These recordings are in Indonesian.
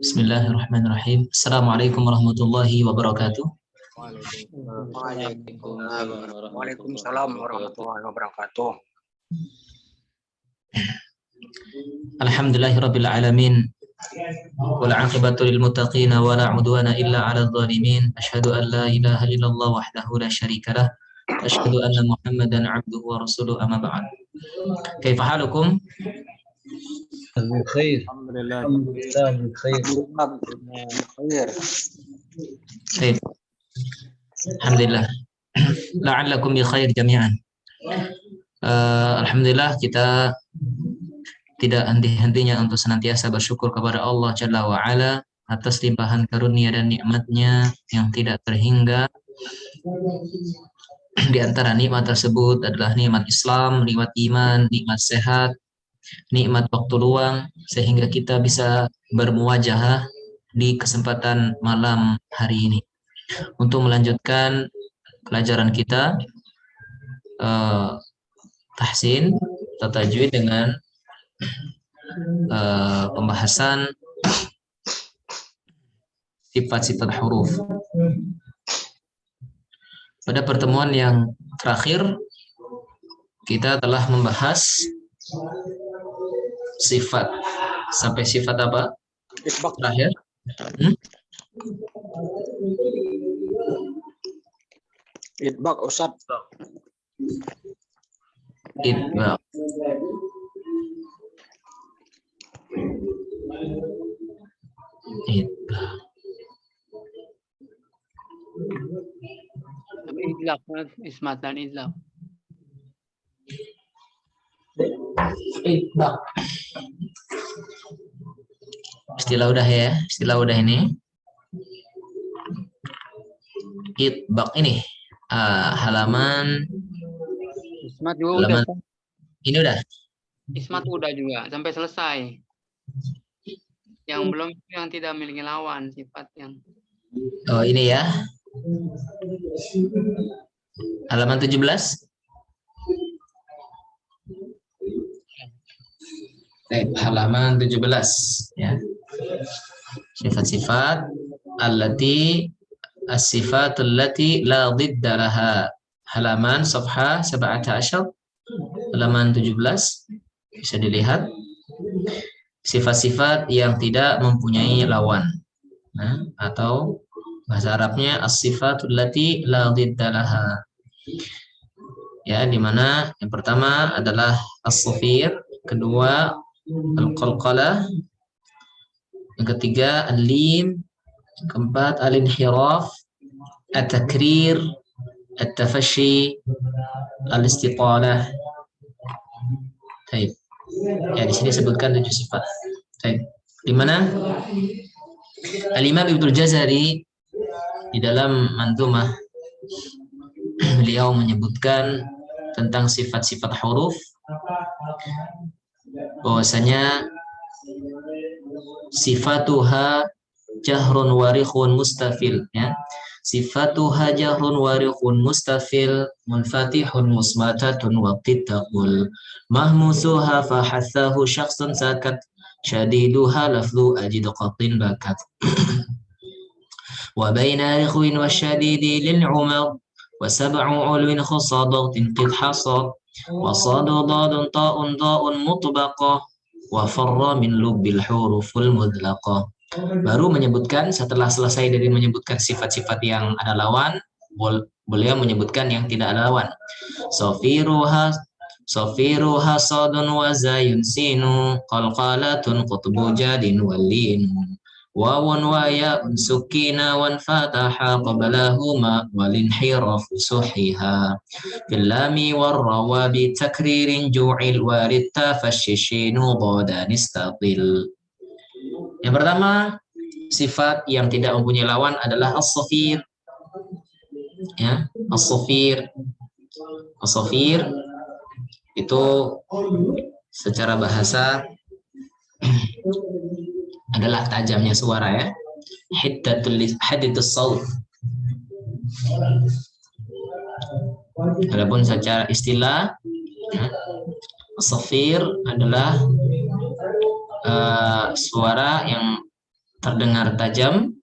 Bismillahirrahmanirrahim. Assalamualaikum warahmatullahi wabarakatuh. Waalaikumsalam warahmatullahi wabarakatuh. Alhamdulillahirabbil alamin. Wal 'aqibatu lil muttaqin wa la 'udwana illa 'alal zalimin. Asyhadu an la ilaha illallah wahdahu la syarikalah. Asyhadu anna Muhammadan 'abduhu wa rasuluhu amma ba'd. Kaifa halukum? Khair. Alhamdulillah. Khair. Baik. Alhamdulillah. La'allakum bi khair jami'an. Alhamdulillah, kita tidak henti-hentinya untuk senantiasa bersyukur kepada Allah Jalla wa Ala atas limpahan karunia dan nikmatnya yang tidak terhingga. Di antara nikmat tersebut adalah nikmat Islam, nikmat iman, nikmat sehat, nikmat waktu luang, sehingga kita bisa bermuwajahah di kesempatan malam hari ini untuk melanjutkan pelajaran kita tahsin atau tajwid dengan pembahasan sifat-sifat huruf. Pada pertemuan yang terakhir kita telah membahas sifat sampai sifat apa? Terakhir. Idbaq Ustaz. Idbaq. Idbaq. Idlaq, ismat dan idlaq. Idbaq. Istilah udah ya, istilah udah ini. Idbaq ini halaman Ismat juga halaman udah. ini udah. Ismat udah juga sampai selesai. Yang belum itu yang tidak memiliki lawan sifat yang. Oh ini ya. Halaman 17. Halaman 17 ya. Sifat-sifat allati as-sifatul lati la dhidda laha. Halaman safha 17, halaman 17 bisa dilihat sifat-sifat yang tidak mempunyai lawan. Nah, atau bahasa Arabnya as-sifatul lati la dhidda laha. Ya, di mana yang pertama adalah as-safir, kedua al-qalqalah, yang ketiga al-lim, keempat al-inhiraf, at-takrir, at-tafashi, al-istitalah. Baik. Ya, di sini sebutkan 7 sifat. Baik. Di mana Al-Imam Ibnu Jazari di dalam manzumah beliau menyebutkan tentang sifat-sifat huruf bahwasanya sifatuha jahrun warikhun mustafil ya. Sifatuha jahrun warikhun mustafil munfatihun musmatatun waqtitaqul mahmusuha fahathahu syakhsun sakat syadiduha lafzu ajid qatin bakat wa baina rikhwin wasyadidi lil umar wa sab'u ulwin khusadaqtin qid hasad wa sadu dadun ta'un da'un mutbaqah wa farra min lubbil huruful mudlaqah. Baru menyebutkan, setelah selesai dari menyebutkan sifat-sifat yang ada lawan, beliau menyebutkan yang tidak ada lawan. Sofiruha sadun wa zayun sinu qalqalatun qutbu jadin walinu wawun wa ya'un sukina wan fataha qablahuma walinhiraf suhiha fil lami warrawa bi takririn ju'il waridta fashishinu dhadan istatil. Yang pertama, sifat yang tidak mempunyai lawan adalah as-safir. Ya, as-safir. As-safir itu secara bahasa adalah tajamnya suara ya. Hiddatus saut. Adapun secara istilah Safir adalah suara yang terdengar tajam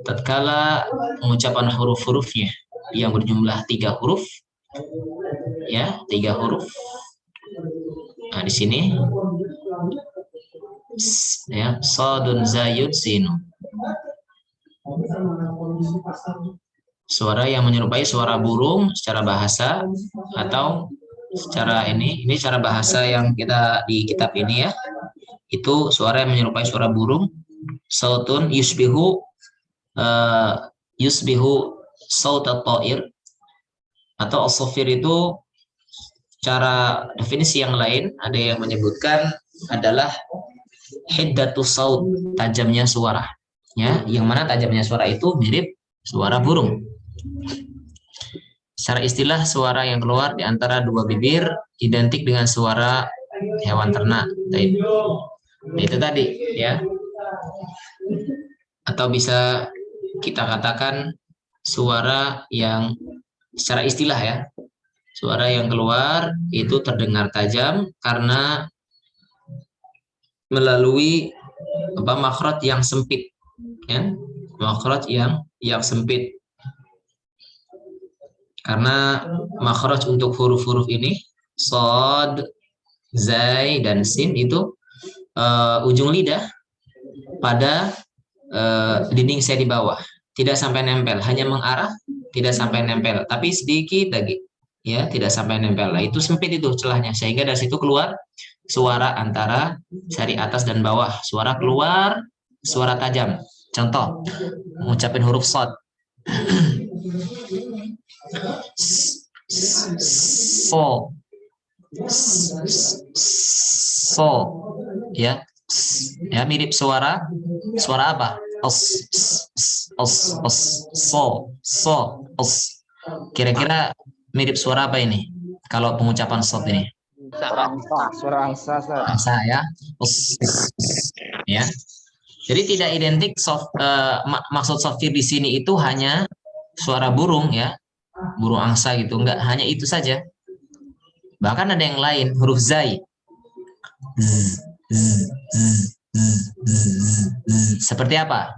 tatkala pengucapan huruf-hurufnya yang berjumlah 3 huruf, ya 3 huruf. Nah di sini ya sadun zayud sin, suara yang menyerupai suara burung secara bahasa, atau secara ini cara bahasa yang kita di kitab ini ya, itu suara yang menyerupai suara burung. Sautun yusbihu saut at-ta'ir, atau as-safir itu cara definisi yang lain ada yang menyebutkan adalah hiddatus saut, tajamnya suara, ya, yang mana tajamnya suara itu mirip suara burung. Secara istilah suara yang keluar di antara 2 bibir identik dengan suara hewan ternak. Itu tadi ya. Atau bisa kita katakan suara yang secara istilah ya, suara yang keluar itu terdengar tajam karena melalui makhraj yang sempit, ya, makhraj yang sempit. Karena makhraj untuk huruf-huruf ini shad, zai, dan sin itu ujung lidah pada dinding saya di bawah, tidak sampai nempel, hanya mengarah, tidak sampai nempel, tapi sedikit lagi, ya, tidak sampai nempel. Nah, itu sempit itu celahnya, sehingga dari situ keluar suara antara sari atas dan bawah, suara keluar, suara tajam. Contoh, mengucapin huruf shad, so, so, ya, mirip suara apa? So. Kira-kira mirip suara apa ini? Kalau pengucapan shad ini? Suara angsa. Angsa ya. Ya. Jadi tidak identik maksud safir di sini itu hanya suara burung ya, burung angsa gitu, enggak hanya itu saja. Bahkan ada yang lain, huruf zai. Seperti apa?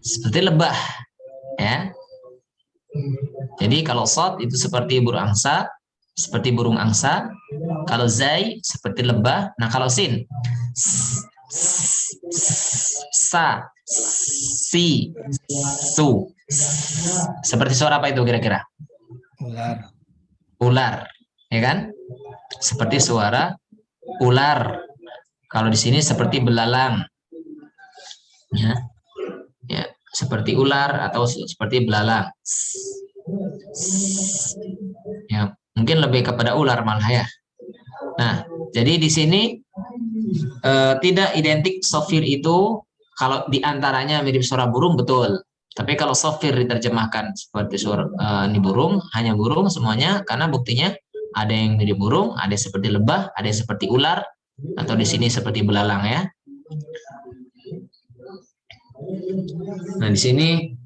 Seperti lebah, ya. Jadi kalau shad itu seperti burung angsa, Kalau zai seperti lebah. Nah kalau sin, sa, si, su. Seperti suara apa itu kira-kira? Ular, ya kan? Seperti suara ular. Kalau di sini seperti belalang, ya, seperti ular atau seperti belalang. Ya, mungkin lebih kepada ular malah ya. Nah, jadi di sini tidak identik safir itu kalau diantaranya mirip suara burung, betul. Tapi kalau safir diterjemahkan seperti suara ini burung, hanya burung semuanya, karena buktinya ada yang mirip burung, ada yang seperti lebah, ada yang seperti ular, atau di sini seperti belalang ya. Nah di sini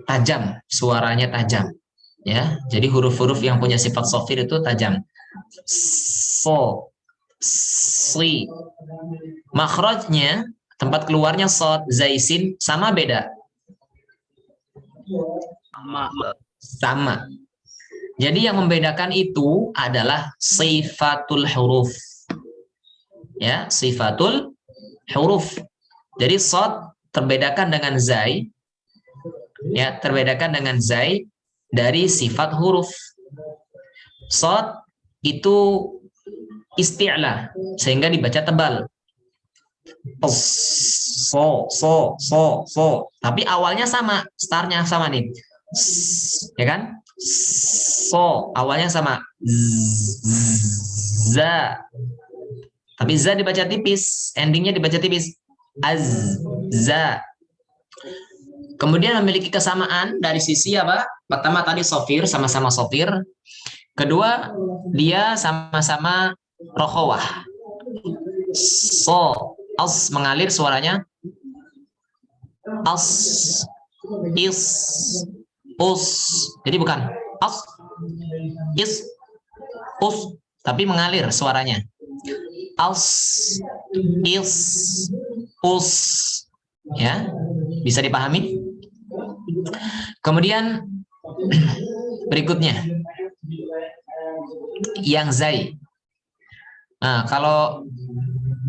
tajam, suaranya tajam, ya. Jadi huruf-huruf yang punya sifat safir itu tajam. So, si, makhrajnya, tempat keluarnya shad, zai, sin sama beda? Sama. Jadi yang membedakan itu adalah sifatul huruf. Ya, sifatul huruf. Jadi shad terbedakan dengan zai. Ya, terbedakan dengan zai dari sifat huruf. Shad itu isti'la sehingga dibaca tebal. So. Tapi awalnya sama, startnya sama nih. Ya kan? So, awalnya sama. Za. Tapi za dibaca tipis, endingnya dibaca tipis. Az-za. Kemudian memiliki kesamaan dari sisi apa? Pertama tadi safir, sama-sama safir. Kedua, dia sama-sama rokhawah. So, as mengalir suaranya. As, is, us. Jadi bukan as, Is, us, tapi mengalir suaranya. As, is, us, ya, bisa dipahami? Kemudian berikutnya yang zai. Nah, kalau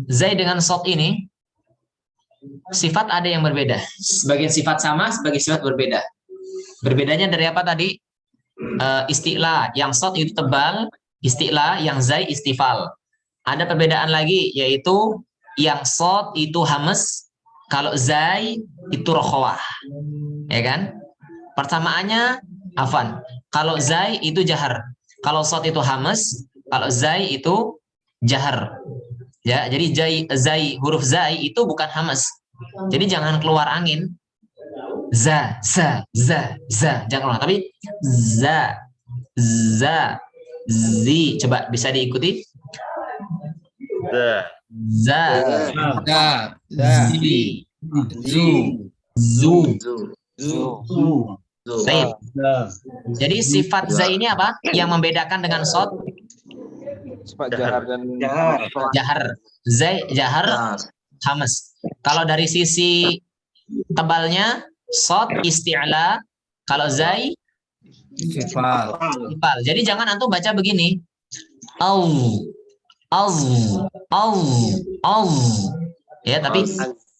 zai dengan sod ini sifat ada yang berbeda. Sebagian sifat sama, sebagian sifat berbeda. Berbedanya dari apa tadi? Isti'la, yang sod itu tebal, isti'la, yang zai istifal. Ada perbedaan lagi, yaitu yang sod itu hamas, kalau zai itu rokhawah. Ya kan? Persamaannya, afan. Kalau zai itu jahar. Kalau sod itu hamas, kalau zai itu jahar. Ya, jadi zai, huruf zai itu bukan hamas. Jadi jangan keluar angin. Za, za, jangan keluar. Tapi za, zi. Coba bisa diikuti. Za, zi, zu. Baik. Jadi sifat za ini apa? Yang membedakan dengan sod? Sifat jahar dan Jahar. Zai, jahar, hamas. Kalau dari sisi tebalnya, sod isti'la, kalau zai sifat. ifal. Jadi jangan antum baca begini. Au. Ya, tapi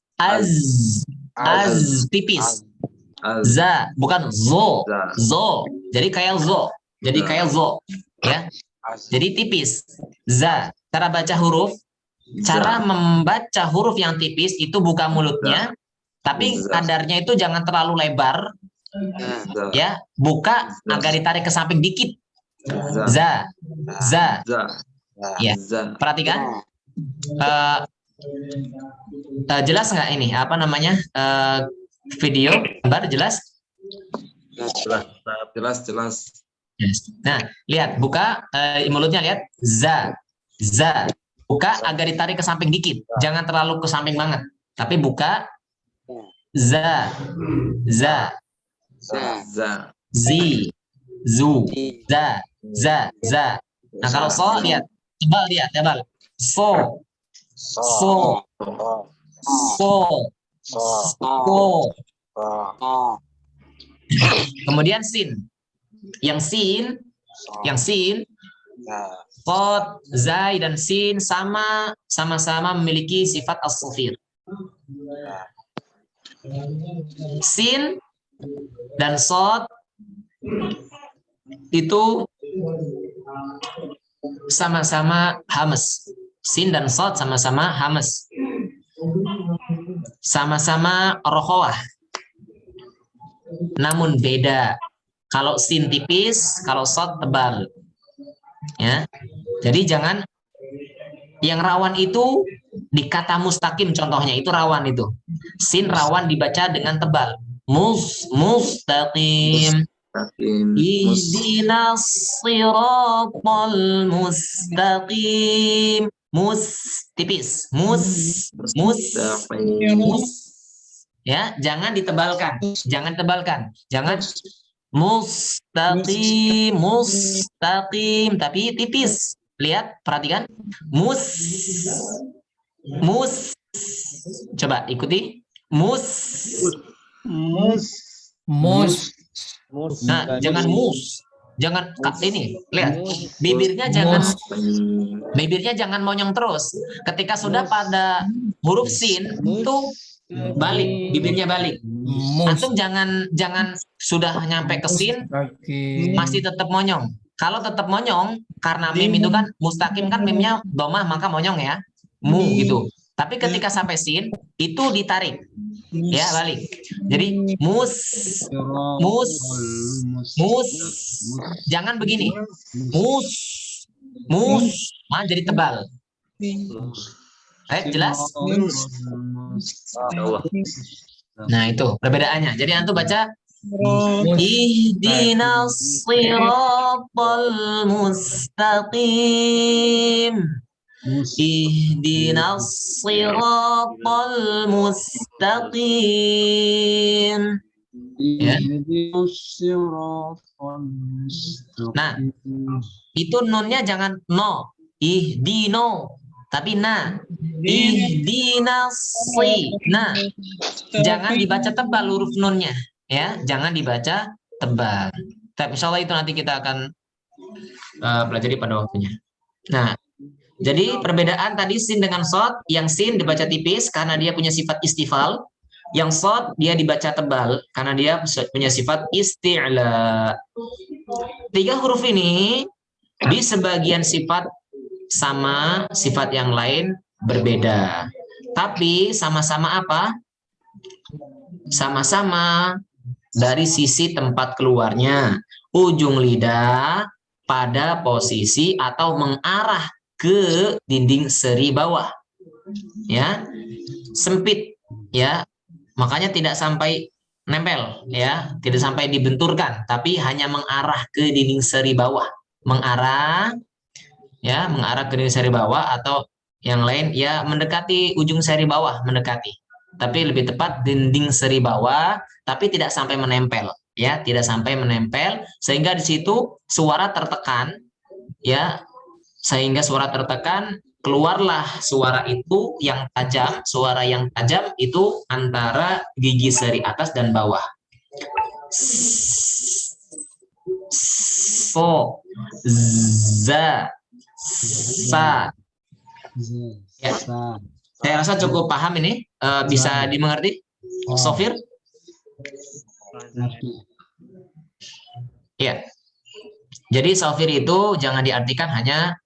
az tipis. Za, bukan zo. Jadi kayak zo. Ya. Jadi tipis. Za. Cara baca huruf, cara membaca huruf yang tipis itu buka mulutnya, tapi kadarnya itu jangan terlalu lebar. Ya, buka agar ditarik ke samping dikit. Za. Ya, perhatikan. Jelas nggak ini? Apa namanya? Video, gambar jelas? Jelas. Yes. Nah, lihat, buka mulutnya, lihat. Za. Buka agar ditarik ke samping dikit. Jangan terlalu ke samping banget. Tapi buka. Za. Zi. Zu. Za. Nah, kalau so, lihat. Tebal. So. Kemudian sin. Yang sin, qad, zai dan sin sama-sama memiliki sifat as-sufir. Sin dan sod itu sama-sama hamas. Sin dan sod sama-sama hamas. Sama-sama rokhawah. Namun beda. Kalau sin tipis, kalau sod tebal. Ya. Jadi jangan yang rawan itu di kata mustaqim, contohnya itu rawan itu. Sin rawan dibaca dengan tebal. Mustaqim. Ihdinas siratal mustaqim. Tipis. Ya, jangan ditebalkan. Jangan mustaqim, tapi tipis. Lihat, perhatikan. Coba ikuti. Nah, jangan jangan ini. Lihat, bibirnya jangan monyong terus. Ketika sudah pada huruf sin itu balik, bibirnya balik. Antum jangan sudah nyampe ke sin masih tetap monyong. Kalau tetap monyong, karena mim itu kan mustaqim kan mimnya domah, maka monyong ya, gitu. Tapi ketika sampai sin itu ditarik, ya balik. Jadi jangan begini. Jadi tebal. Jelas? Nah, itu perbedaannya. Jadi antum baca ihdinas siratal mustaqim. Ihdinas siratal mustaqim. Ya. Nah, itu nunnya jangan no, ihdino, tapi na. Ihdinasi. Nah, jangan dibaca tebal huruf nunnya, ya, jangan dibaca tebal. Tapi insya Allah itu nanti kita akan pelajari pada waktunya. Nah, jadi perbedaan tadi sin dengan sod, yang sin dibaca tipis karena dia punya sifat istifal, yang sod dia dibaca tebal karena dia punya sifat isti'la. Tiga huruf ini di sebagian sifat sama, sifat yang lain berbeda. Tapi sama-sama apa? Sama-sama dari sisi tempat keluarnya. Ujung lidah pada posisi atau mengarah ke dinding seri bawah. Ya. Sempit, ya. Makanya tidak sampai nempel, ya, tidak sampai dibenturkan, tapi hanya mengarah ke dinding seri bawah. Mengarah, ya, mengarah ke dinding seri bawah, atau yang lain ya mendekati ujung seri bawah, mendekati. Tapi lebih tepat dinding seri bawah, tapi tidak sampai menempel, ya, tidak sampai menempel, sehingga di situ suara tertekan, ya, sehingga suara tertekan, keluarlah suara itu yang tajam, suara yang tajam itu antara gigi seri atas dan bawah. So, za, sa. Ya. Saya rasa cukup paham ini, bisa dimengerti, Sofir? Ya. Jadi Sofir itu jangan diartikan hanya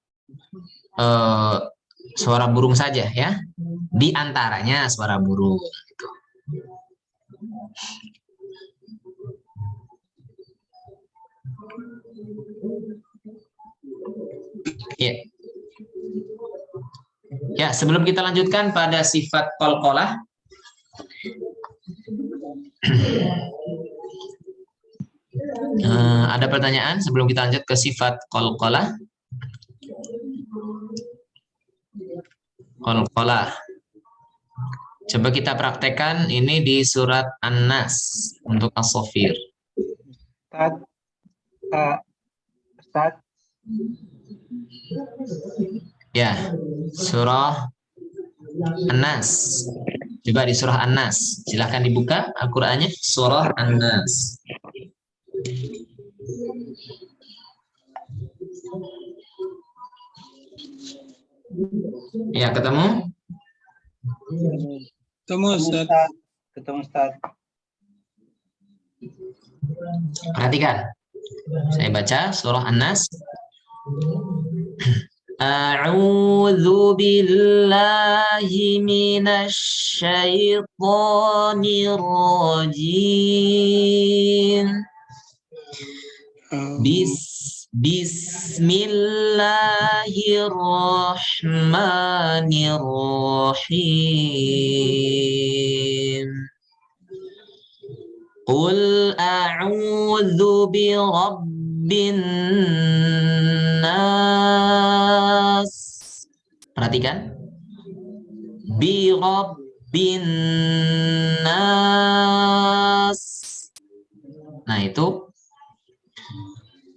suara burung saja, ya, di antaranya suara burung gitu. Ya. Ya, sebelum kita lanjutkan pada sifat qalqalah, ada pertanyaan sebelum kita lanjut ke sifat qalqalah? Qalqalah. Coba kita praktekkan ini di surat An-Nas untuk as-Sofir. Ustaz. Ya, surah An-Nas. Coba di surah An-Nas. Silahkan dibuka Al-Qur'annya, surah An-Nas. Ya, ketemu? Ketemu Ustaz. Ketemu Ustaz. Perhatikan. Saya baca surah An-Nas. A'udzu billahi minasy syaithanir rajim. Bismillahirrahmanirrahim. Qul a'udzu birabbin nas. Perhatikan. Birabbin nas. Nah, itu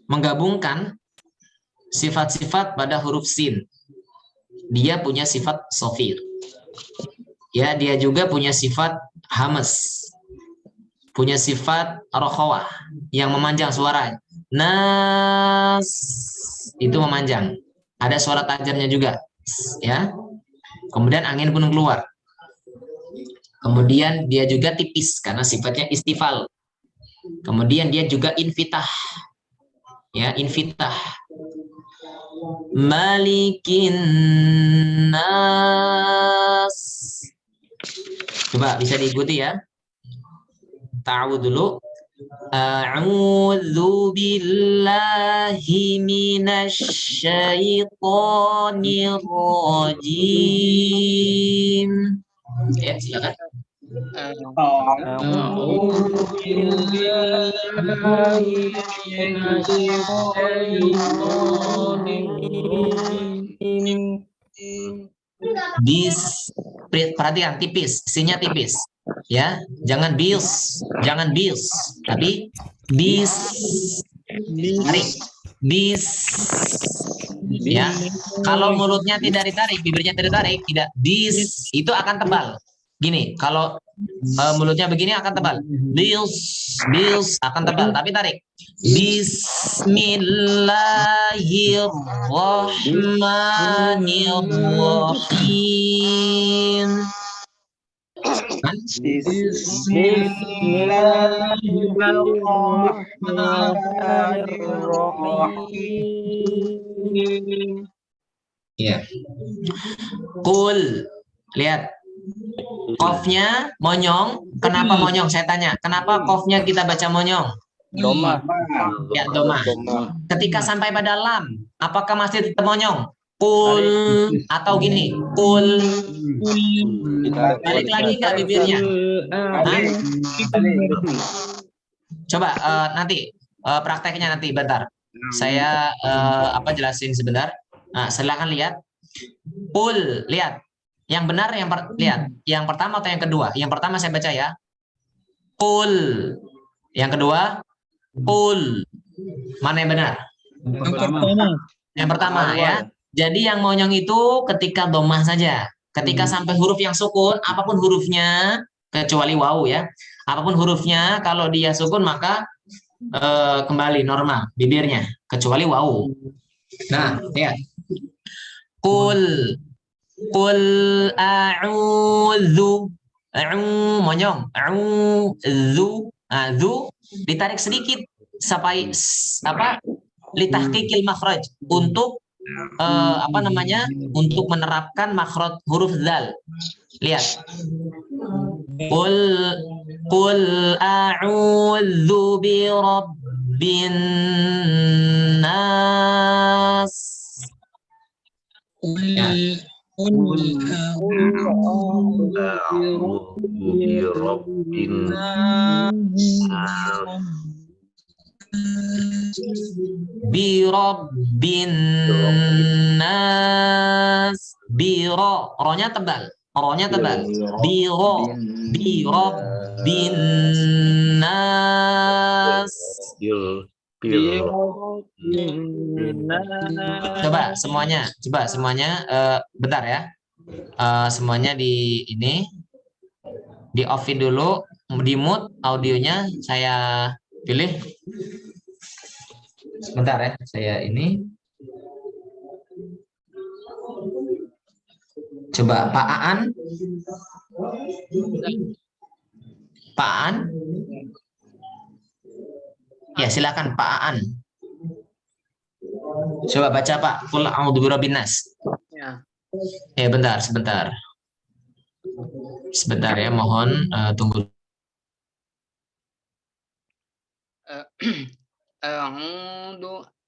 menggabungkan sifat-sifat pada huruf sin. Dia punya sifat sofir. Ya, dia juga punya sifat hamas. Punya sifat rokhawah yang memanjang suara. Nas itu memanjang. Ada suara tajamnya juga, ya. Kemudian angin pun keluar. Kemudian dia juga tipis karena sifatnya istifal. Kemudian dia juga infitah. Ya, infitah. Malikin nas. Coba bisa diikuti ya. Ta'awudz dulu. A'udzu billahi minasy syaithanir rajim. Ya, silakan. Perhatikan tipis, sinya tipis, ya, jangan bis, tapi bis, Tarik. Bis. Ya. Kalau mulutnya tidak ditarik, bibirnya tidak ditarik, tidak bis, itu akan tebal. Gini, kalau mulutnya begini akan tebal. Bis akan tebal, tapi tarik. Bismillahirrahmanirrahim. Bismillahirrahmanirrahim. Ya. Kul. Lihat. Qafnya monyong. Kenapa monyong? Saya tanya. Kenapa qafnya kita baca monyong? Doma. Ya, doma. Ketika sampai pada lam, apakah masih tetap monyong? Kul atau gini, kul. Balik lagi nggak bibirnya? Hah? Coba nanti prakteknya nanti bentar. Saya jelasin sebentar. Nah, silakan lihat. Kul, lihat. Yang benar lihat. Yang pertama atau yang kedua? Yang pertama saya baca ya. Kul. Yang kedua, kul. Mana yang benar? Yang pertama ya. Jadi yang monyong itu ketika domah saja. Ketika sampai huruf yang sukun, apapun hurufnya, kecuali wawu ya. Apapun hurufnya, kalau dia sukun maka kembali normal bibirnya. Kecuali wawu. Nah, lihat. Kul. Kul a'udzu. Monyong. A'udzu. Zu ditarik sedikit sampai litahqiqil makhraj untuk untuk menerapkan makhraj huruf dzal. Lihat. Qul a'udzu bi rabbin nas. Ya. Birabbin nas. Biro, ronya tebal. Birabbin nas. Coba semuanya, bentar ya. Semuanya di off-in dulu, di mute audionya saya pilih. Sebentar ya, saya ini. Coba Pak Aan. Pak Aan. Ya, silakan Pak Aan. Coba baca Pak. Qul a'udzu birabbin nas. Ya. Ya, sebentar. Sebentar ya, mohon tunggu.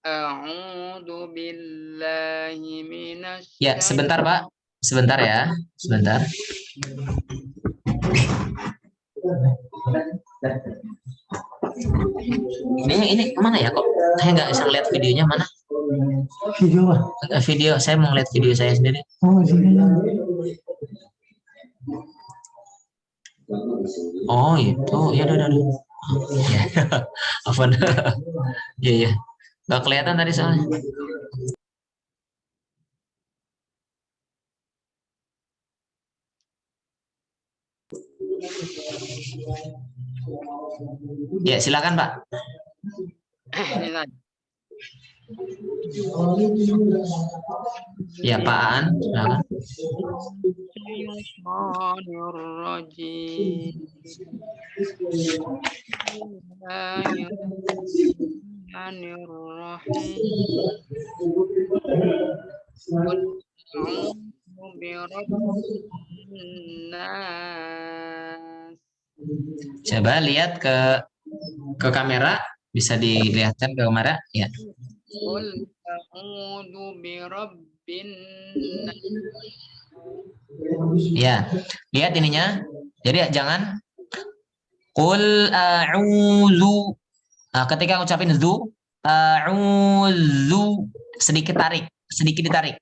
A'udzu billahi minasy. Ya, sebentar Pak. Sebentar ya. Sebentar. Ini kemana ya kok? Saya nggak bisa lihat videonya mana? Video, saya mau lihat video saya sendiri. Oh itu, ya udah. Apa? Ya. Nggak kelihatan tadi soalnya. Ya, silakan Pak. Ya, Pak Aan, silakan. Coba lihat ke kamera, bisa dilihatkan ke kamera ya. Ya, lihat ininya. Jadi jangan qul a'udzu. Ketika ngucapin zu, a'udzu, sedikit ditarik.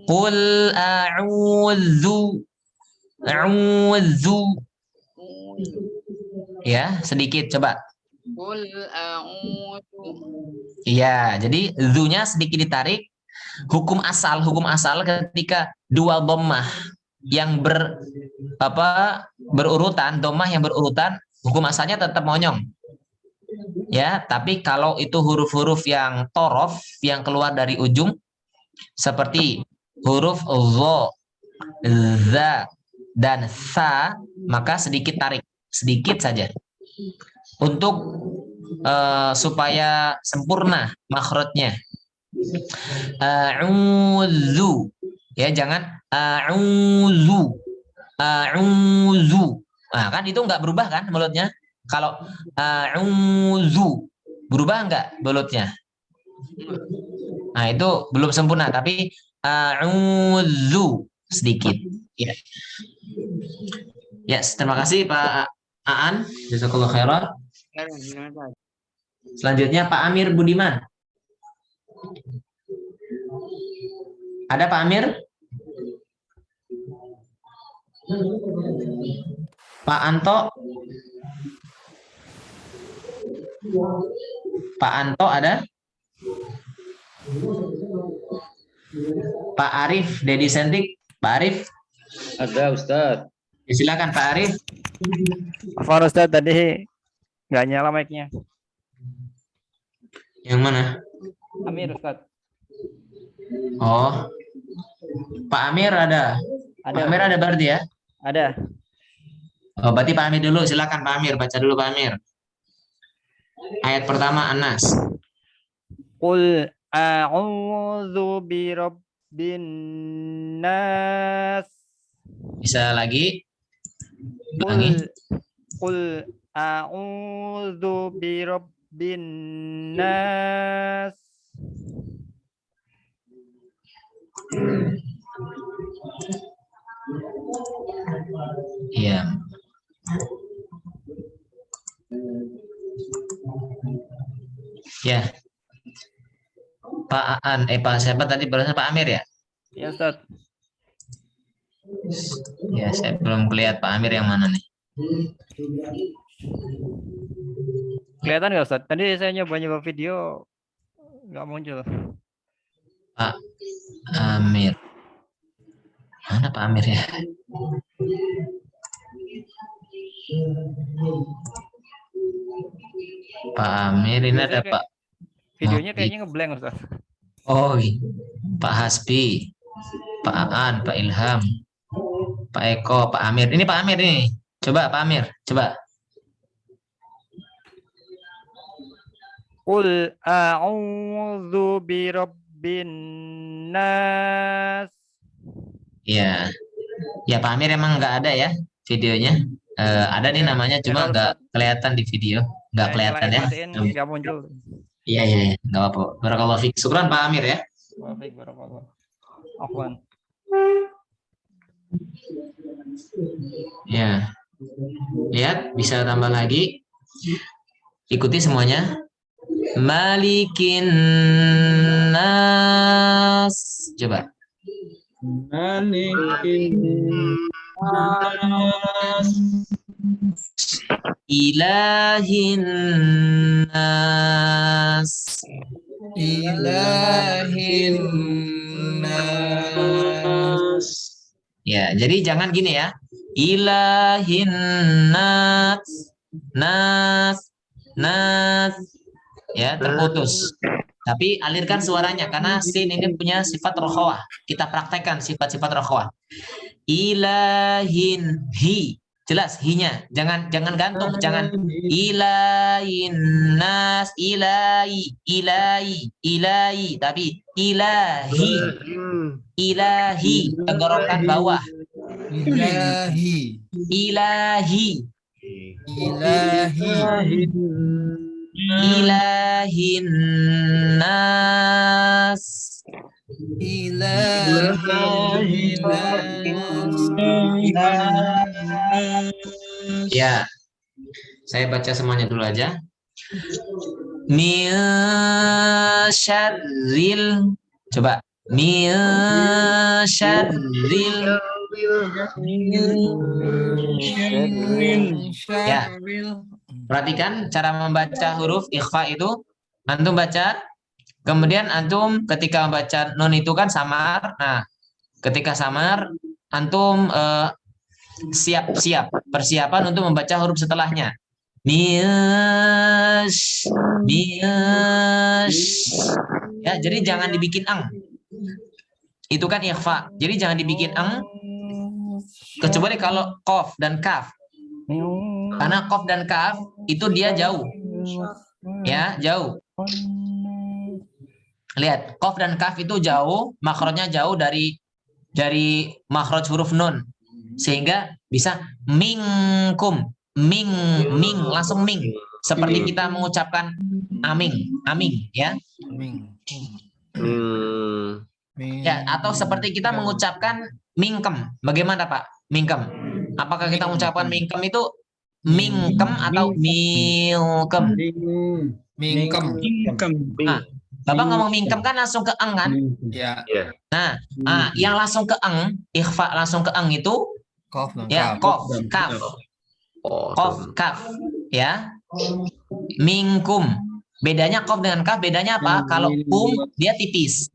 Qul a'udzu. Ya, sedikit coba. Qul a'udzu. Iya, jadi zu-nya sedikit ditarik. Hukum asal ketika dua dhammah yang berurutan, dhammah yang berurutan, hukum asalnya tetap monyong. Ya, tapi kalau itu huruf-huruf yang torof yang keluar dari ujung seperti huruf dha, za dan sa, maka sedikit tarik, sedikit saja untuk supaya sempurna makhrajnya. A'udzu, ya, jangan a'udzu, a'udzu. Nah, kan itu nggak berubah kan mulutnya. Kalau a'udzu berubah nggak mulutnya? Nah, itu belum sempurna, tapi a'udzu sedikit. Ya. Ya, terima kasih Pak Aan. Jazakallahu khairan. Selanjutnya Pak Amir Budiman. Ada Pak Amir? Pak Anto? Pak Anto ada? Pak Arif, Dedi Sentik, Pak Arif? Ada Ustadz. Ya, silakan Pak Arif. Afwan Ustadz, tadi nggak nyala mic-nya. Yang mana? Amir Ustadz. Oh, Pak Amir ada. Pak Amir ada berarti ya? Ada. Oh, berarti Pak Amir dulu. Silakan Pak Amir, baca dulu Pak Amir. Ayat pertama An-Nas. Qul a'udzu birabbin nas. Bisa lagi? Ulangi. Qul a'udzu birabbin nas. Iya. Ya. Pak Aan, Pak siapa tadi barusan Pak Amir ya? Ya Ustadz. Ya, saya belum kelihatan Pak Amir yang mana nih. Kelihatan nggak Ustadz? Tadi saya nyoba video nggak muncul. Pak Amir. Mana Pak Amir ya? Pak Amir ini ada Pak. Videonya kayaknya ngeblank Ustadz. Oh, Pak Hasbi, Pak Aan, Pak Ilham, Pak Eko, Pak Amir. Ini Pak Amir nih. Coba Pak Amir, coba. Qul a'udzu birabbin nas. Ya, ya Pak Amir emang nggak ada ya videonya. Ada nih namanya, cuma nggak kelihatan di video, nggak kelihatan ya. Nggak muncul. Iya, nggak apa-apa. Barakallahu fiik. Syukran Pak Amir ya. Baik, barakallah. Afwan. Ya, lihat bisa tambah lagi. Ikuti semuanya. Malikin nas. Coba. Malikin nas. Ilahin nas. Ilahin nas. Ya, jadi jangan gini ya. Ilahin nas. Nas. Ya, terputus. Tapi alirkan suaranya karena sin ini punya sifat rokhawah. Kita praktekkan sifat-sifat rokhawah. Ilahin hi. Jelas hi-nya. Jangan gantung, jangan ilahin nas, ilahi, tapi ilahi, tenggorokan bawah. Ilahin nas. Ya, saya baca semuanya dulu aja. Min syarril, coba. Min syarril. Ya. Perhatikan cara membaca huruf ikhfa itu. Antum baca, kemudian antum ketika membaca nun itu kan samar. Nah, ketika samar, antum siap-siap persiapan untuk membaca huruf setelahnya. Mish, mish. Ya, jadi jangan dibikin ang. Itu kan ikhfa. Jadi jangan dibikin ang. Kecuali kalau qaf dan kaf. Karena qaf dan kaf itu dia jauh. Ya, jauh. Lihat, qaf dan kaf itu jauh, makhrajnya jauh dari makhraj huruf nun. Sehingga bisa minkum, ming langsung ming. Seperti kita mengucapkan aming, aming ya. Ya, atau seperti kita mengucapkan mingkem. Bagaimana, Pak? Mingkem. Apakah kita mengucapkan mingkem itu mingkem atau milkem? Mingkem. Nah, Bapak ngomong mingkem kan langsung ke eng kan? Ya. Nah, yang langsung ke eng, ikhfa langsung ke eng itu Kof dan ya kaf. kof, kaf. Kof, kaf. Ya. Mingkum. Bedanya kof dengan kaf, bedanya apa? Kalau kum dia tipis.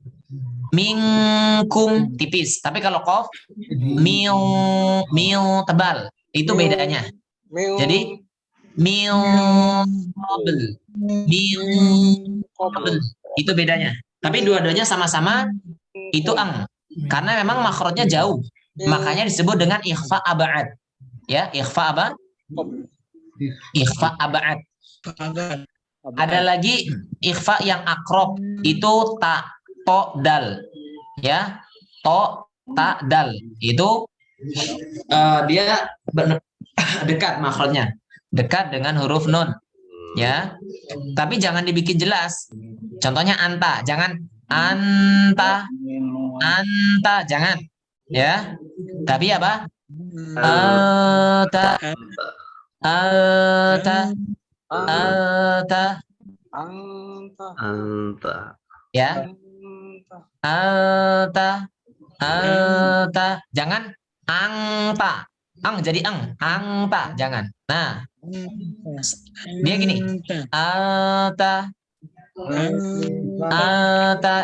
Mingkum tipis. Tapi kalau kof mil tebal. Itu bedanya. Jadi mil itu bedanya. Tapi dua-duanya sama-sama itu eng. Karena memang makhrajnya jauh. Makanya disebut dengan ikhfa ab'ad. Ya, ikhfa apa? Ikhfa ab'ad. Ada lagi ikhfa yang akrab, itu ta, to, dal. Ya, to, ta, dal. Itu dia dekat makhrajnya. Dekat dengan huruf nun. Ya. Tapi jangan dibikin jelas. Contohnya anta, jangan anta, jangan. Ya. Tapi apa? Ata, ya. Jangan angta. Ang jadi angta, jangan. Nah, dia gini.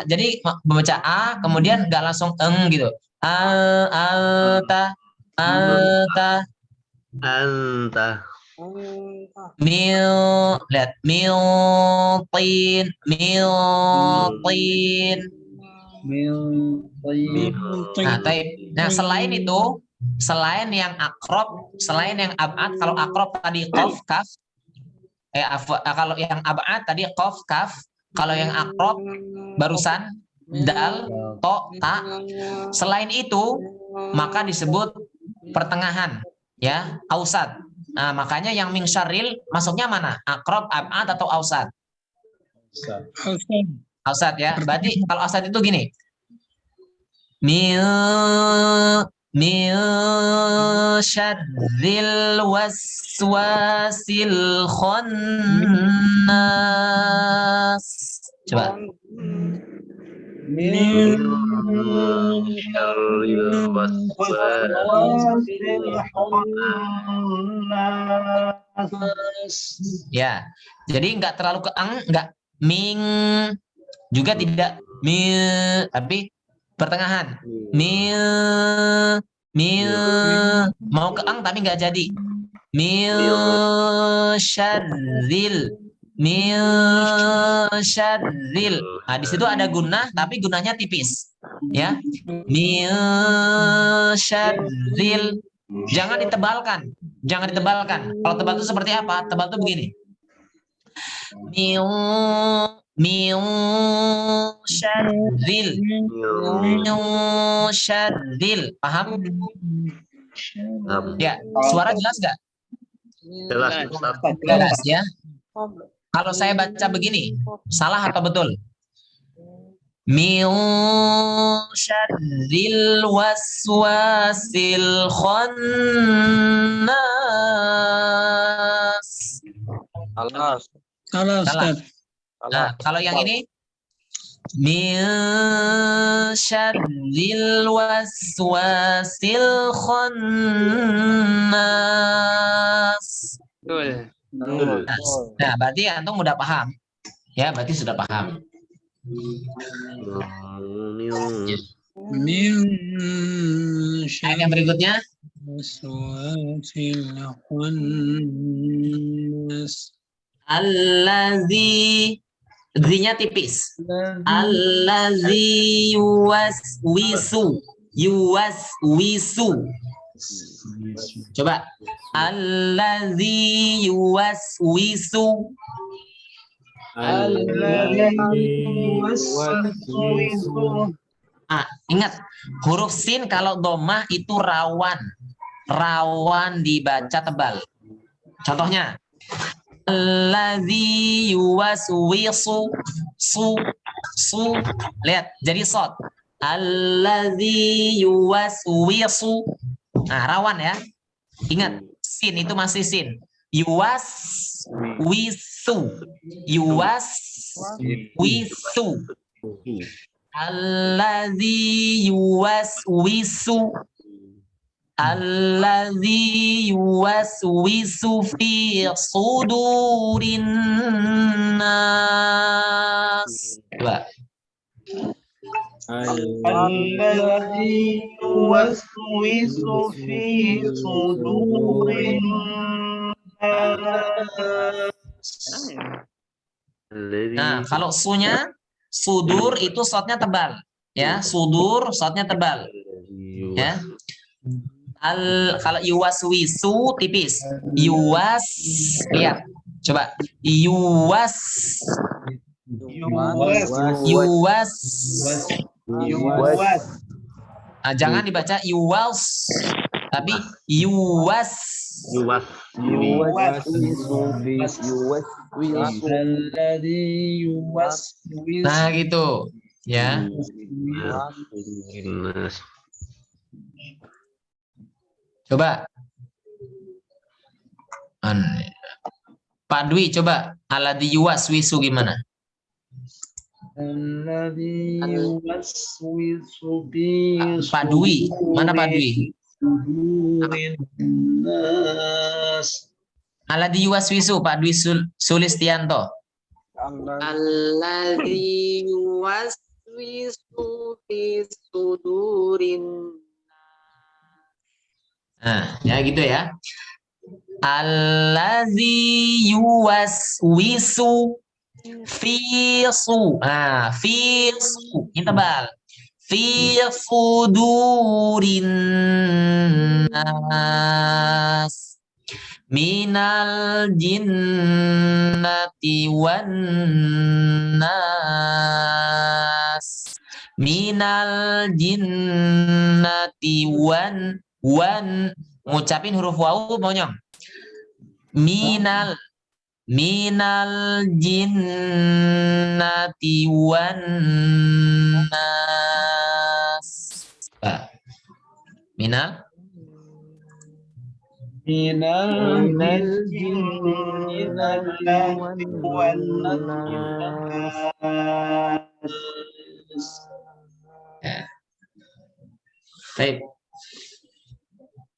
Jadi membaca a kemudian nggak langsung eng gitu. Anta. Lihat miltin. Nah, selain itu, selain yang akrob, selain yang ab'ad, kalau akrob tadi qaf, kaf. Kalau yang ab'ad tadi qaf, kaf. Kalau yang akrob barusan dal, to, ta. Selain itu, maka disebut pertengahan, ya, ausad. Nah, makanya yang min syarril masuknya mana? Akrob, ab'ad atau ausad? Ausad ya. Berarti kalau ausad itu gini. Mil syarril waswasil khannas. Coba. Ya, jadi nggak terlalu ke ang, nggak ming, juga tidak mil, tapi pertengahan. Mil, mau ke ang tapi nggak jadi. Mil syarril. Nah, di situ ada gunnah tapi gunnahnya tipis. Ya. Mil syarril. Jangan ditebalkan. Kalau tebal itu seperti apa? Tebal itu begini. Mil syarril. Paham? Ya, suara jelas nggak? Jelas ya. Kalau saya baca begini, salah atau betul? Min syarril waswasil khannas. Salah. Nah, kalau yang ini min syarril waswasil khannas. Dul. Nah, berarti antum udah paham. Ya, berarti sudah paham. Min Ayat yang berikutnya. syarril khannas. Allazi, zinya tipis. Allazi yuwaswisu. Coba. Allazi yuwaswisu. Ingat, huruf sin kalau domah itu rawan dibaca tebal. Contohnya, allazi yuwaswisu, lihat jadi shad. Allazi yuwaswisu, nah rawan ya. Ingat, sin itu masih sin. Yuwaswisu. Allazi yuwaswisu fi sudurin nas. Coba. Allazi yuwaswisu fi sudurin nas. Nah, kalau sunya sudur itu shadnya tebal, ya. Sudur shadnya tebal, ya. Kalau yuwaswisu tipis. Lihat. Coba. Yuwas. Nah, jangan dibaca yuwas, tapi yuwas. Nah, gitu, ya. Coba. Pak Dwi, coba. Alladzi yuwaswisu gimana? Pak Dwi, mana Pak Dwi? Alladzi yuwaswisu, Pak Dwi Sulistianto. Alladzi yuwaswisu fi sudurin. Nah, ya gitu ya. Allazi yuwaswisu fi ini tebal. Fi sudurin nas minal jinnati wan nas. Minal jinnati wan ngucapin huruf wawu monyong. Minal jinnati wan nas. Minal jinnati wan nas. Baik.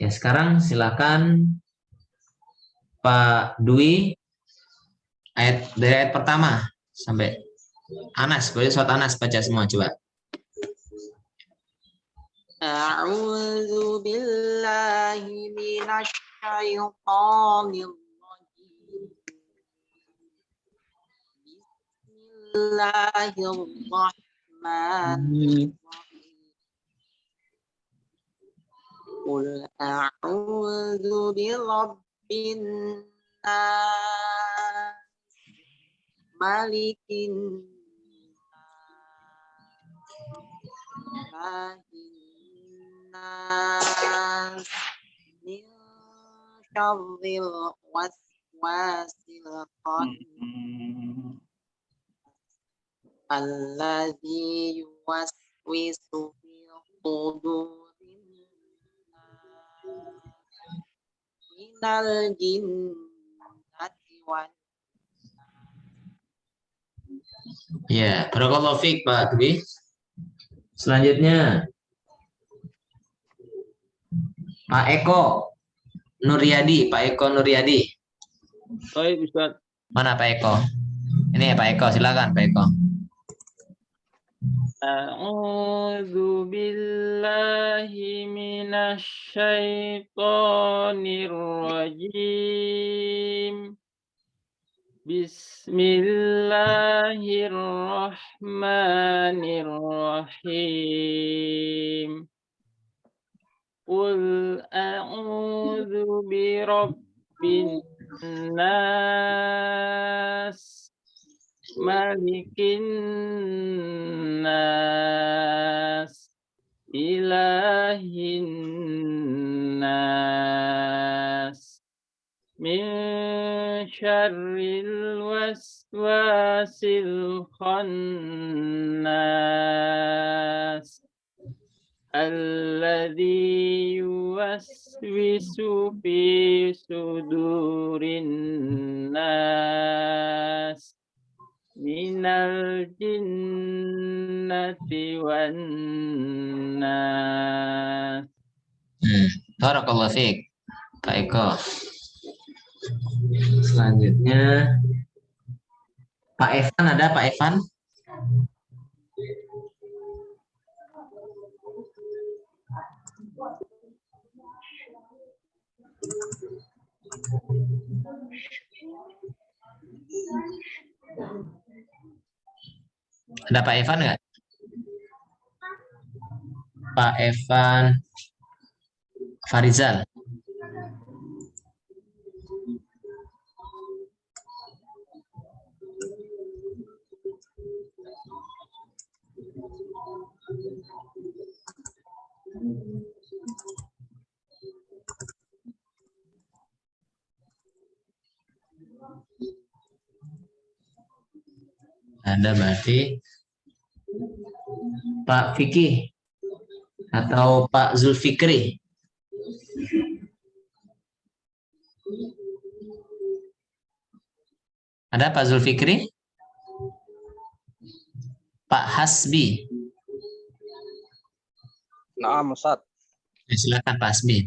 Ya, sekarang silakan Pak Dwi dari ayat pertama sampai Anas, boleh surat Anas baca semua coba. A'udzu billahi minasy syaithanir rajim. Bismillahirrahmanirrahim. Qul a'udzu birabbin nas, malikin nas, min syarril waswasil khannas, alladzi yuwaswisu fi sudurin minal jinnati wan. Ya, barakallahu fiik Pak Dwi. Selanjutnya Pak Eko Nuryadi. Baik, Ustaz. Mana Pak Eko? Ini ya Pak Eko, silakan Pak Eko. A'udzu billahi minasy syaithanir rajim. Bismillahirrahmanirrahim. Qul a'udzu birabbin nas, malikin nas, ilahin nas, min syarril waswasil khannas, alladzi yuwaswisu fi sudurin nas, minal jinnati wan nas. Barakallahu fiik Pak Eko. Selanjutnya Pak Evan, ada Pak Evan? Ada Pak Evan nggak? Pak Evan Farizal. Ada berarti Pak Fikih atau Pak Zulfikri. Ada Pak Zulfikri? Pak Hasbi. Naam, Ustaz. Silakan Pak Hasbi.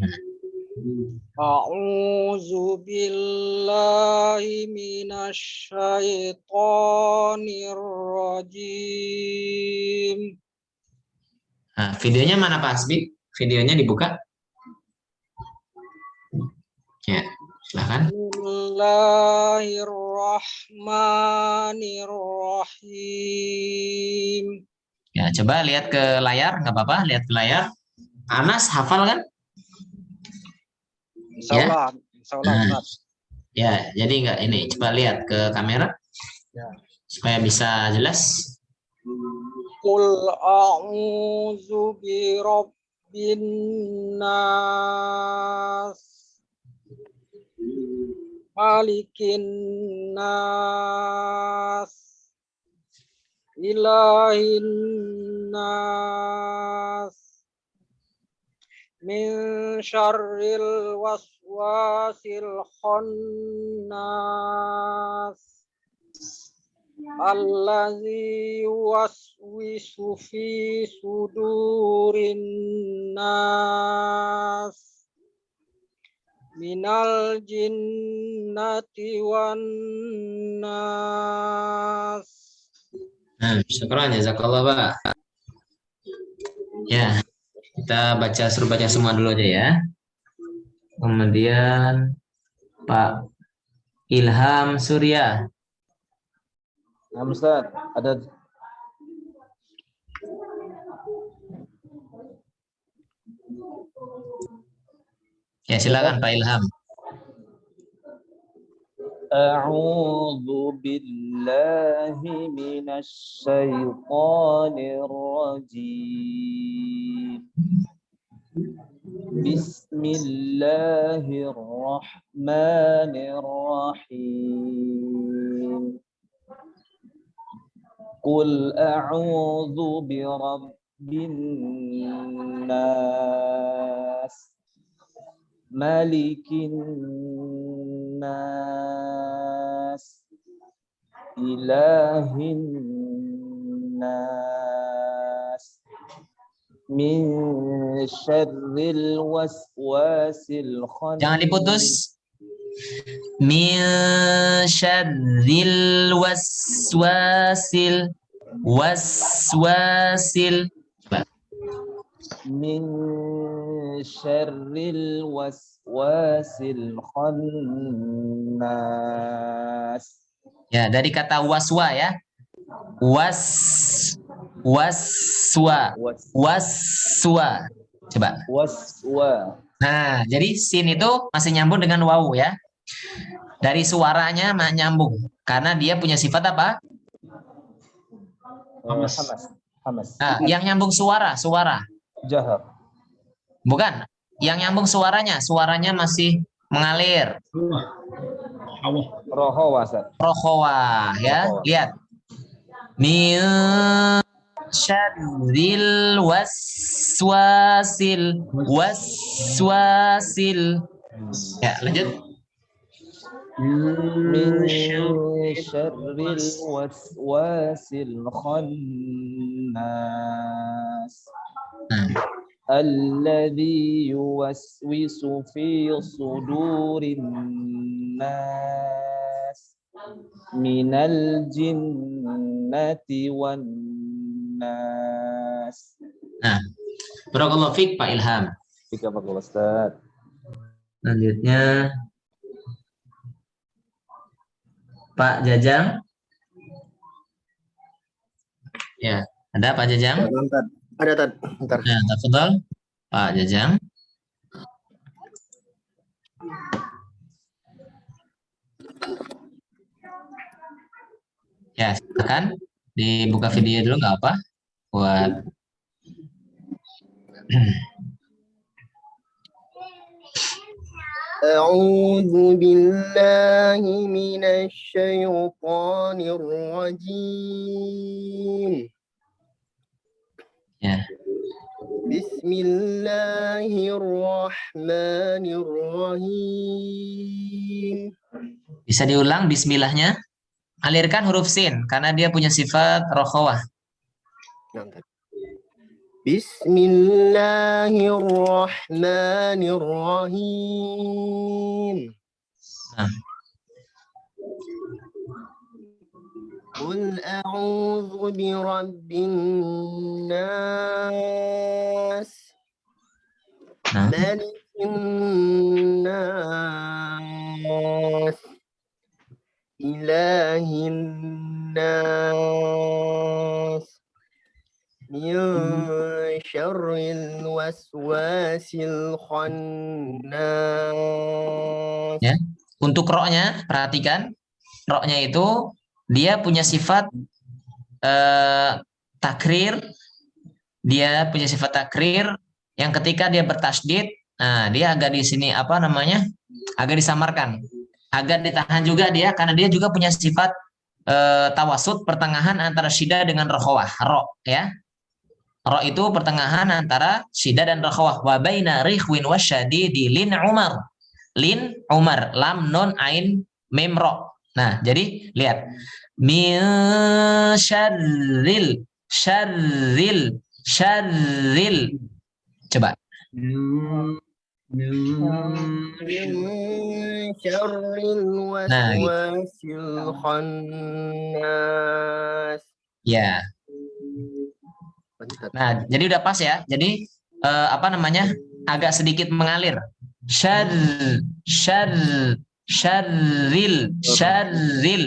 A'udzu billahi minasy syaithanir rajim. Nah, videonya mana Pak Hasbi? Videonya dibuka? Ya, silakan. Bismillahirrahmanirrahim. Ya, coba lihat ke layar, nggak apa-apa, lihat ke layar. Anas hafal kan? Insyaallah, insyaallah Ustaz. Ya, jadi nggak ini, coba lihat ke kamera supaya bisa jelas. Qul a'udzu birabbin nas, malikin nas, ilahin nas, min syarril waswasil khannas, allazi yuwaswisu fi sudurin nas, minal jinnati wan nas. Syukran, jazakallah Pak. Ya, kita suruh baca semua dulu aja ya. Kemudian Pak Ilham Surya. Naam, Ustaz. Ada. Ya, silakan Pak Ilham. A'udzu billahi minasy syaithanir rajim. Bismillahirrahmanirrahim. Qul a'udzu birabbin nas, malikin nas, ilahin nas, min syarril waswasil khannas. Jangan diputus. Min syarril waswasil. Waswasil. Coba. Min syarril waswasil khannas. Ya, dari kata waswa ya. Waswa. Waswa. Coba. Waswa. Nah, jadi sin itu masih nyambung dengan wawu ya. Dari suaranya nyambung karena dia punya sifat apa? Hamas. Nah, yang nyambung suara. Jahar. Bukan. Yang nyambung suaranya masih mengalir. Rohawa, Ustaz. Rohawa ya. Rohawa. Lihat. Min syarril waswasil. Ya, lanjut. Min syarril waswasil khannas. Alladzi yuwaswisu fi sudurin nas minal jinnati wan nas. Nah, barakallahu fiik Pak Ilham. Tiga Pak Ustaz. Selanjutnya Pak Jajang. Ya, ada Pak Jajang? Ada, Tad. Bentar. Ya, tafadhol Pak Jajang. Ya, silakan dibuka video dulu nggak apa buat A'udzu billahi minasy syaithanir rajim. ya. Bismillahirrahmanirrahim. Bisa diulang bismillahnya. Alirkan huruf sin karena dia punya sifat rokhawah. Bismillahirrahmanirrahim. Nah. Qul a'udzu birabbin nas. Nah. Malikin nas. Ilahin nas. Min syarril waswasil khannas. Ya. Untuk roknya, perhatikan. Roknya itu dia punya sifat takrir. Dia punya sifat takrir yang ketika dia bertasydid, nah dia agak di sini apa namanya? Agak disamarkan. Agak ditahan juga dia karena dia juga punya sifat tawasud, pertengahan antara syiddah dengan rokhawah. Ro ya. Ro itu pertengahan antara syiddah dan rokhawah. Wa baina rikhwin wasyadidi lin Umar. Lin Umar, lam nun ain mim ro. Nah, jadi lihat. Min syarril. Coba. Nah, gitu. Ya. Nah, jadi udah pas ya. Jadi apa namanya? Agak sedikit mengalir. Syarril.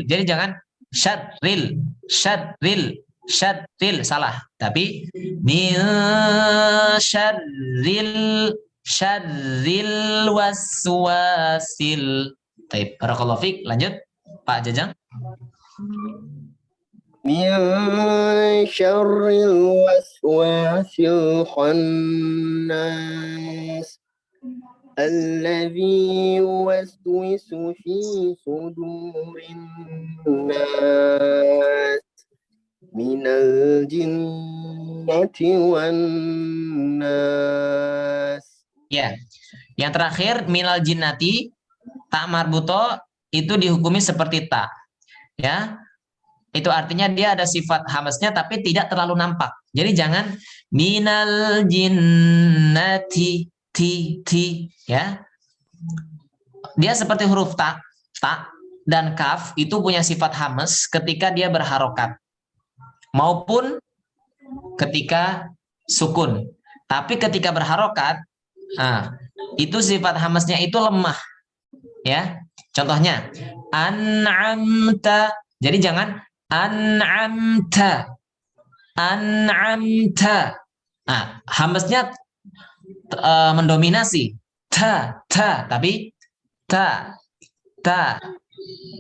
Jadi jangan syarril salah. Tapi min syarril waswasil. Baik, barakallahu fiik. Lanjut, Pak Jajang. Min syarril waswasil khannas. Alladzi yuwaswisu fi sudurin nas minal jinnati wan nas. Ya, yang terakhir minal jinnati ta marbuto itu dihukumi seperti ta. Ya, itu artinya dia ada sifat hamasnya tapi tidak terlalu nampak. Jadi jangan minal jinnati ti ya. dia seperti huruf ta, dan kaf itu punya sifat hamas ketika dia berharokat maupun ketika sukun. Tapi ketika berharokat, itu sifat hamasnya itu lemah, ya. Contohnya, an'amta. Jadi jangan an'amta, an'amta. Nah, hamasnya mendominasi ta, tapi ta,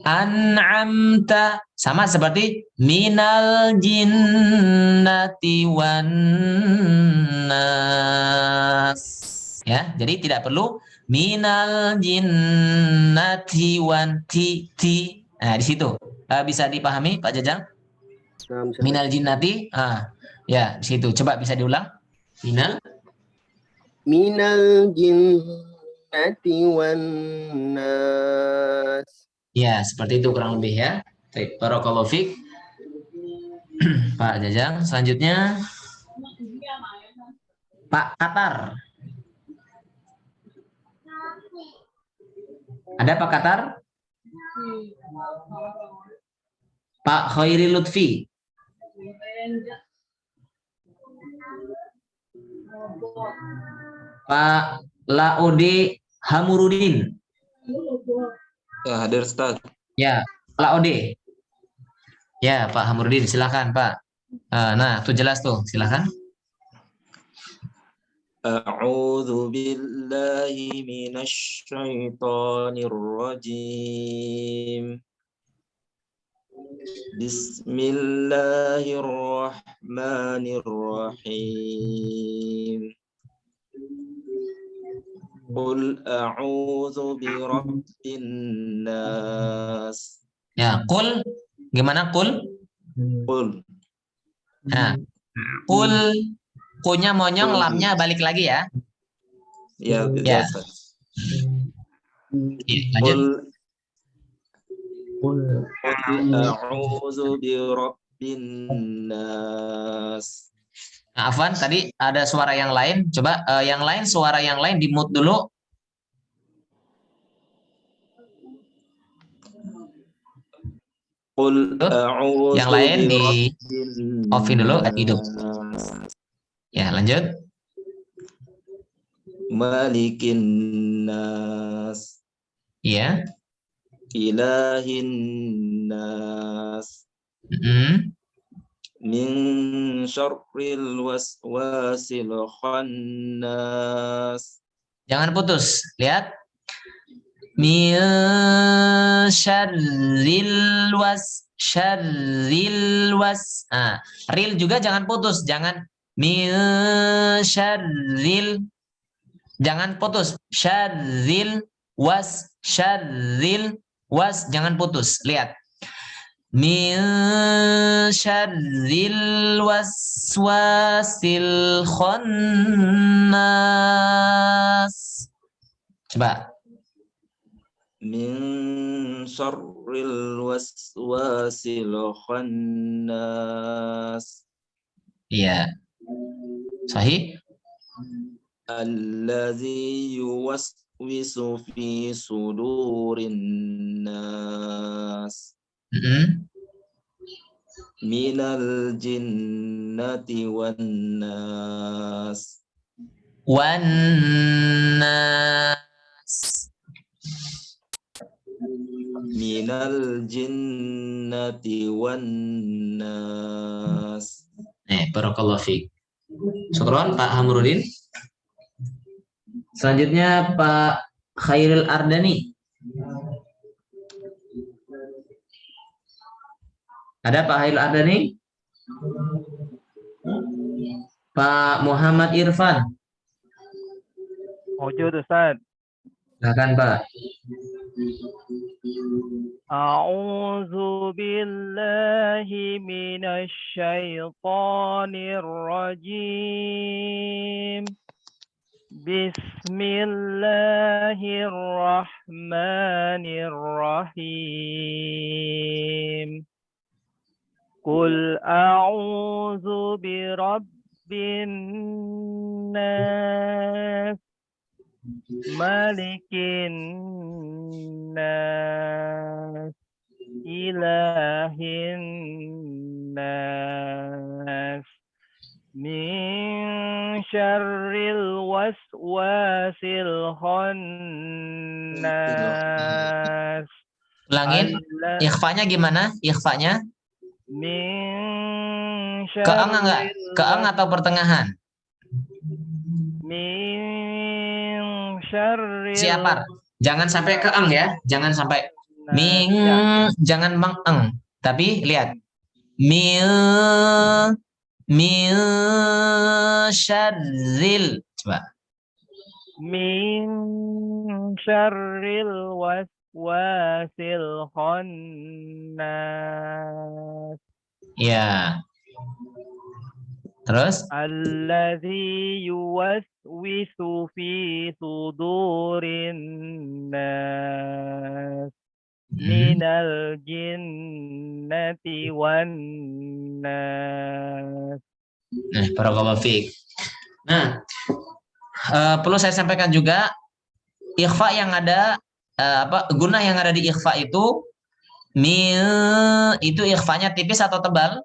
an'amta sama seperti minal jinnati wan nas. Ya, jadi tidak perlu minal jinnati wan ti. Nah, di situ bisa dipahami Pak Jajang? Minal jinnati, ya di situ. Coba bisa diulang. Minal jinnati wan nas. Ya, seperti itu kurang lebih ya. Baik, barakallahu fiik. Pak Jajang, selanjutnya Pak Katar. Ada Pak Katar? Pak Khairi Lutfi. Pak Laode Hamurudin. Ya, hadir Ustaz. Ya, Laode. Ya, Pak Hamurudin, silakan Pak. Nah, tuh jelas tuh, silakan. A'udzu billahi minasy syaithanir rajim. Bismillahirrahmanirrahim. Qul a'udzu birabbin nas. Ya, qul gimana qul? Qul. Nah, qul kunya monyong, lamnya balik lagi ya. Ya, Ya. Lanjut. Qul a'udzu birabbin nas. Nah, Afwan, tadi ada suara yang lain. Coba yang lain, suara yang lain di-mute dulu. Qul a'udzu yang lain di off-in dulu, hidup. Ya, lanjut. Malikin nas. Iya. Ilahin nas. Min syarril waswasil khannas. Jangan putus. Lihat. Min syarril was. Ril juga jangan putus. Jangan min syarril. Jangan putus. Syarril was. Jangan putus. Lihat. Min syarril waswasil khannas. Coba. Min syarril waswasil khannas. Iya. Sahih? Allazi yuwaswisu fi sudurin nas. Minal jinnati wan nas. Minal jinnati wan nas. Barakallahu fiik. Syukron Pak Hamurudin. Selanjutnya Pak Khairil Ardani. Ada Pak Khairil Ardani? Pak Muhammad Irfan. Wujud Ustaz. Silakan Pak. A'udzu billahi minasy syaithanir rajim. Bismillahirrahmanirrahim. Qul a'udzu birabbin nas Malikin nas. Ilahin nas. Min syarril waswasil khannas. Ulangin. Ikhfanya gimana? Ikhfanya? Min Keeng enggak? syarril Keeng atau pertengahan? min syarril Siapar. Jangan sampai keeng ya. Jangan sampai ming. ya. Jangan mengeng. Tapi lihat. Min syarril. Coba. Min syarril waswasil khannas. Ya. Terus? Alladzi yuwaswisu fi sudurin nas. Minal jinnati wan nas. Nah, barakallahu fiik. Nah, perlu saya sampaikan juga ikhfa yang ada gunah yang ada di ikhfa itu itu ikhfanya tipis atau tebal?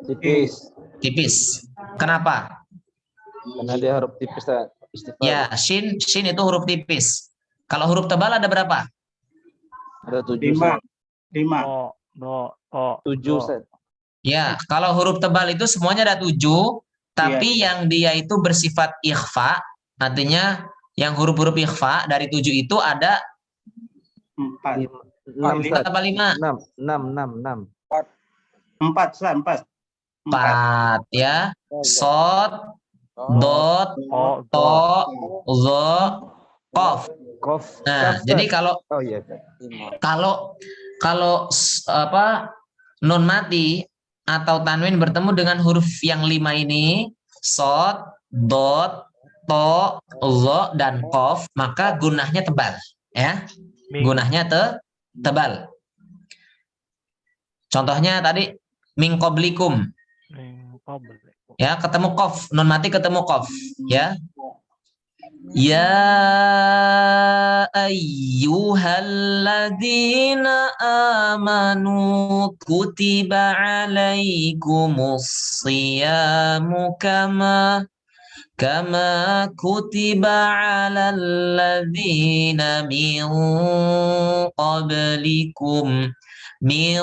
Tipis. Tipis. Kenapa? Karena dia huruf tipis. Istighfar. Ya, shin itu huruf tipis. Kalau huruf tebal ada berapa? Ada 7. 5. 7 Ustaz. Ya, kalau huruf tebal itu semuanya ada 7, tapi yang dia itu bersifat ikhfa, artinya yang huruf-huruf ikhfa dari 7 itu ada 4. 4 apa 5? 6. 4. 4 ya. Sod, dot, to, zo, qaf. Nah, jadi kalau nun mati atau tanwin bertemu dengan huruf yang 5 ini, sod, dot, to, zo, dan qaf, maka gunahnya tebal, ya. Gunahnya tebal. Contohnya tadi min qablikum. Ya, ketemu qaf, nun mati ketemu qaf, ya. Ya ayyuhalladzina amanu kutiba alaikumus siyamu kama kutiba alal ladzina min qablikum. Min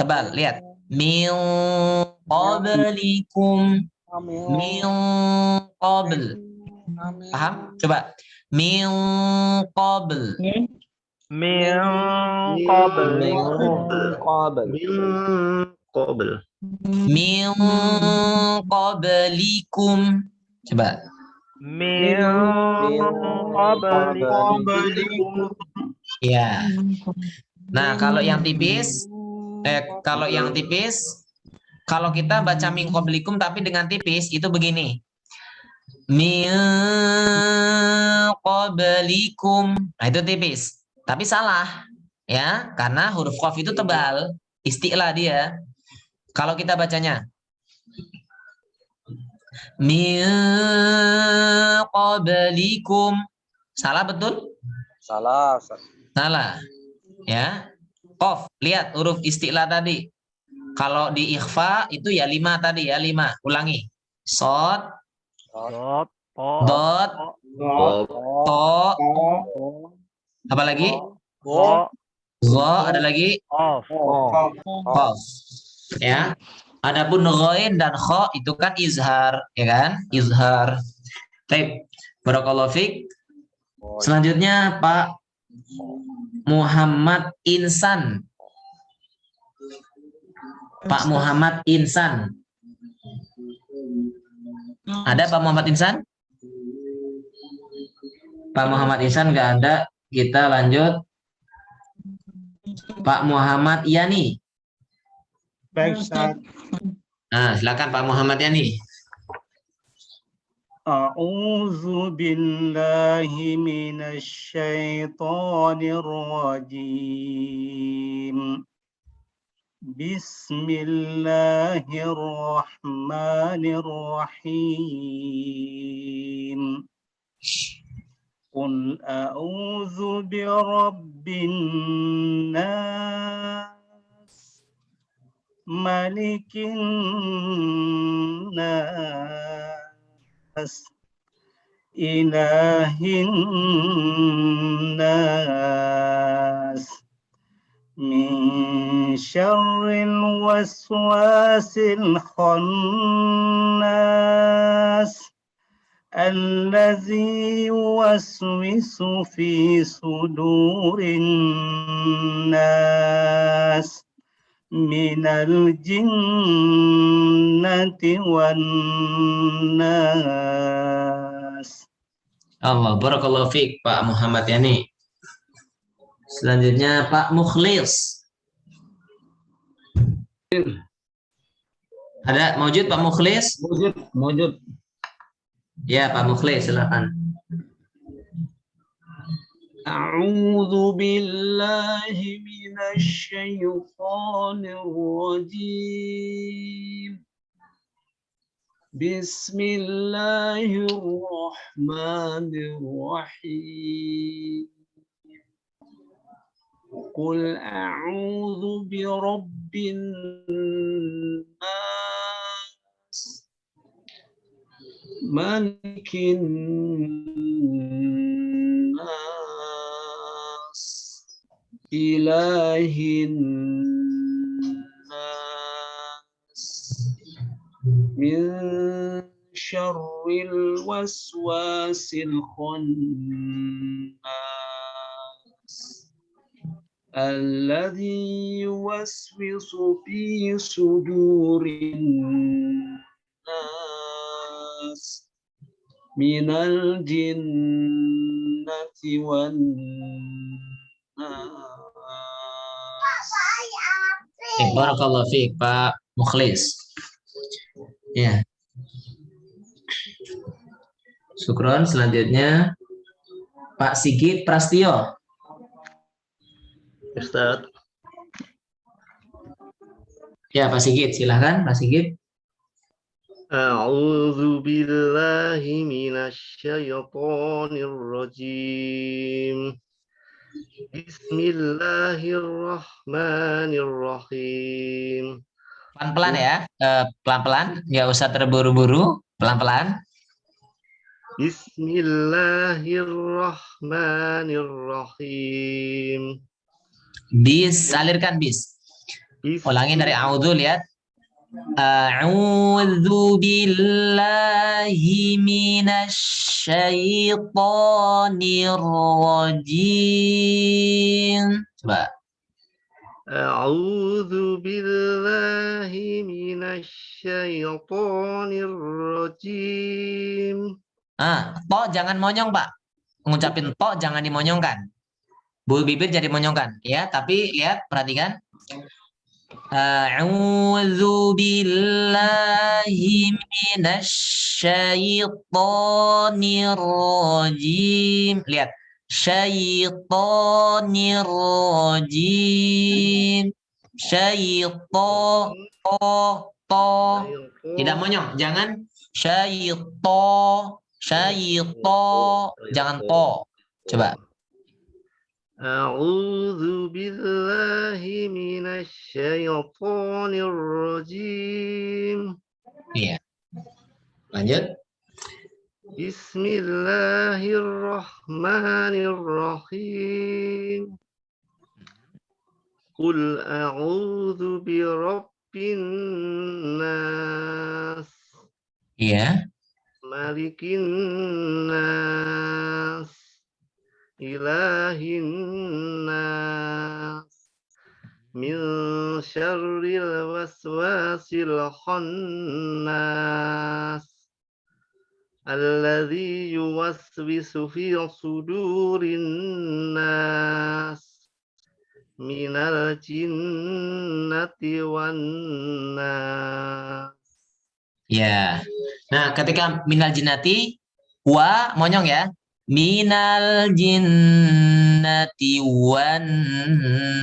tebal, lihat. Min qablikum. Min qabl. Paham? Coba. Min qabl. Min qabl. Min qablikum. Coba. Min qablikum. Ya. Nah, kalau yang tipis, kalau kita baca min qablikum tapi dengan tipis itu begini. Min qablikum. Nah, itu tipis. Tapi salah. Ya, karena huruf qaf itu tebal. Isti'la dia. Kalau kita bacanya min qablikum. Salah betul? Salah. Salah. Ya. Qaf, lihat huruf isti'la tadi. Kalau di ikhfa itu ya 5 tadi ya, 5. Ulangi. Sod, dot, to, apa lagi? Zo, ada lagi? Qaf. Ya. Adapun ghain dan kha itu kan izhar, ya kan? Izhar. Baik. Barakallahu fiik. Selanjutnya Pak Muhammad Insan. Pak Muhammad Insan. Ada Pak Muhammad Insan? Pak Muhammad Insan nggak ada. Kita lanjut. Pak Muhammad Yani. Baik, Ustaz. Nah, silakan Pak Muhammad Yani. A'udzu billahi minasy syaithanir rajim. Bismillahirrahmanirrahim. Qul a'udzu birabbin nas, malikin nas, ilahin nas, min syarril waswasil khannas, allazi yuwaswisu fi sudurin nas, minal jinnati wan nas. Allah, barakallahu fiik Pak Muhammad Yani. Selanjutnya Pak Mukhlis. Ada mewujud Pak Mukhlis? Mujud. Ya, Pak Mukhlis, silakan. A'udzu billahi minasy syaithanir rajim. Bismillahirrahmanirrahim. Qul a'udzu birabbin nas, malikin nas, ilahin nas, min syarril waswasil khannas, alladzi yuwaswisu fi sudurin nas, minal jinnati wan nas. Barakallahu fiik Pak Mukhlis. Ya. Syukron. Selanjutnya Pak Sigit Prastio. Ustaz. Ya, Pak Sigit, silahkan Pak Sigit. A'udzu billahi minasy syaithanir rajim. Bismillahirrahmanirrahim. Pelan-pelan ya, pelan-pelan, nggak usah terburu-buru, pelan-pelan. Bismillahirrahmanirrahim. Bis, alirkan bis. Ulangi dari a'udzu, lihat. A'udzu billahi minasy syaithanir rajim. Coba. A'udzu billahi minasy syaithanir rajim. To jangan monyong, Pak. Ngucapin to jangan dimonyongkan. Bulu bibir jadi monyongkan, ya. Tapi lihat, perhatikan. A'udzu billahi minasy syaithanir rajim. Lihat. Syaitonir rajim. Syaiton to tidak monyong, jangan jangan to. Coba. A'udzu billahi minasy syaithanir rajim. Iya. Lanjut. Bismillahirrahmanirrahim. Qul a'udzu birabbin nas. Iya. Malikin nas. Ilahin nas. Min syarril waswasil khannas. Alladzi yuwaswisu fi sudurin nas, minal jinnati wan nas. Ya. Nah, ketika minal jinnati wa monyong ya. Minal jinnati wan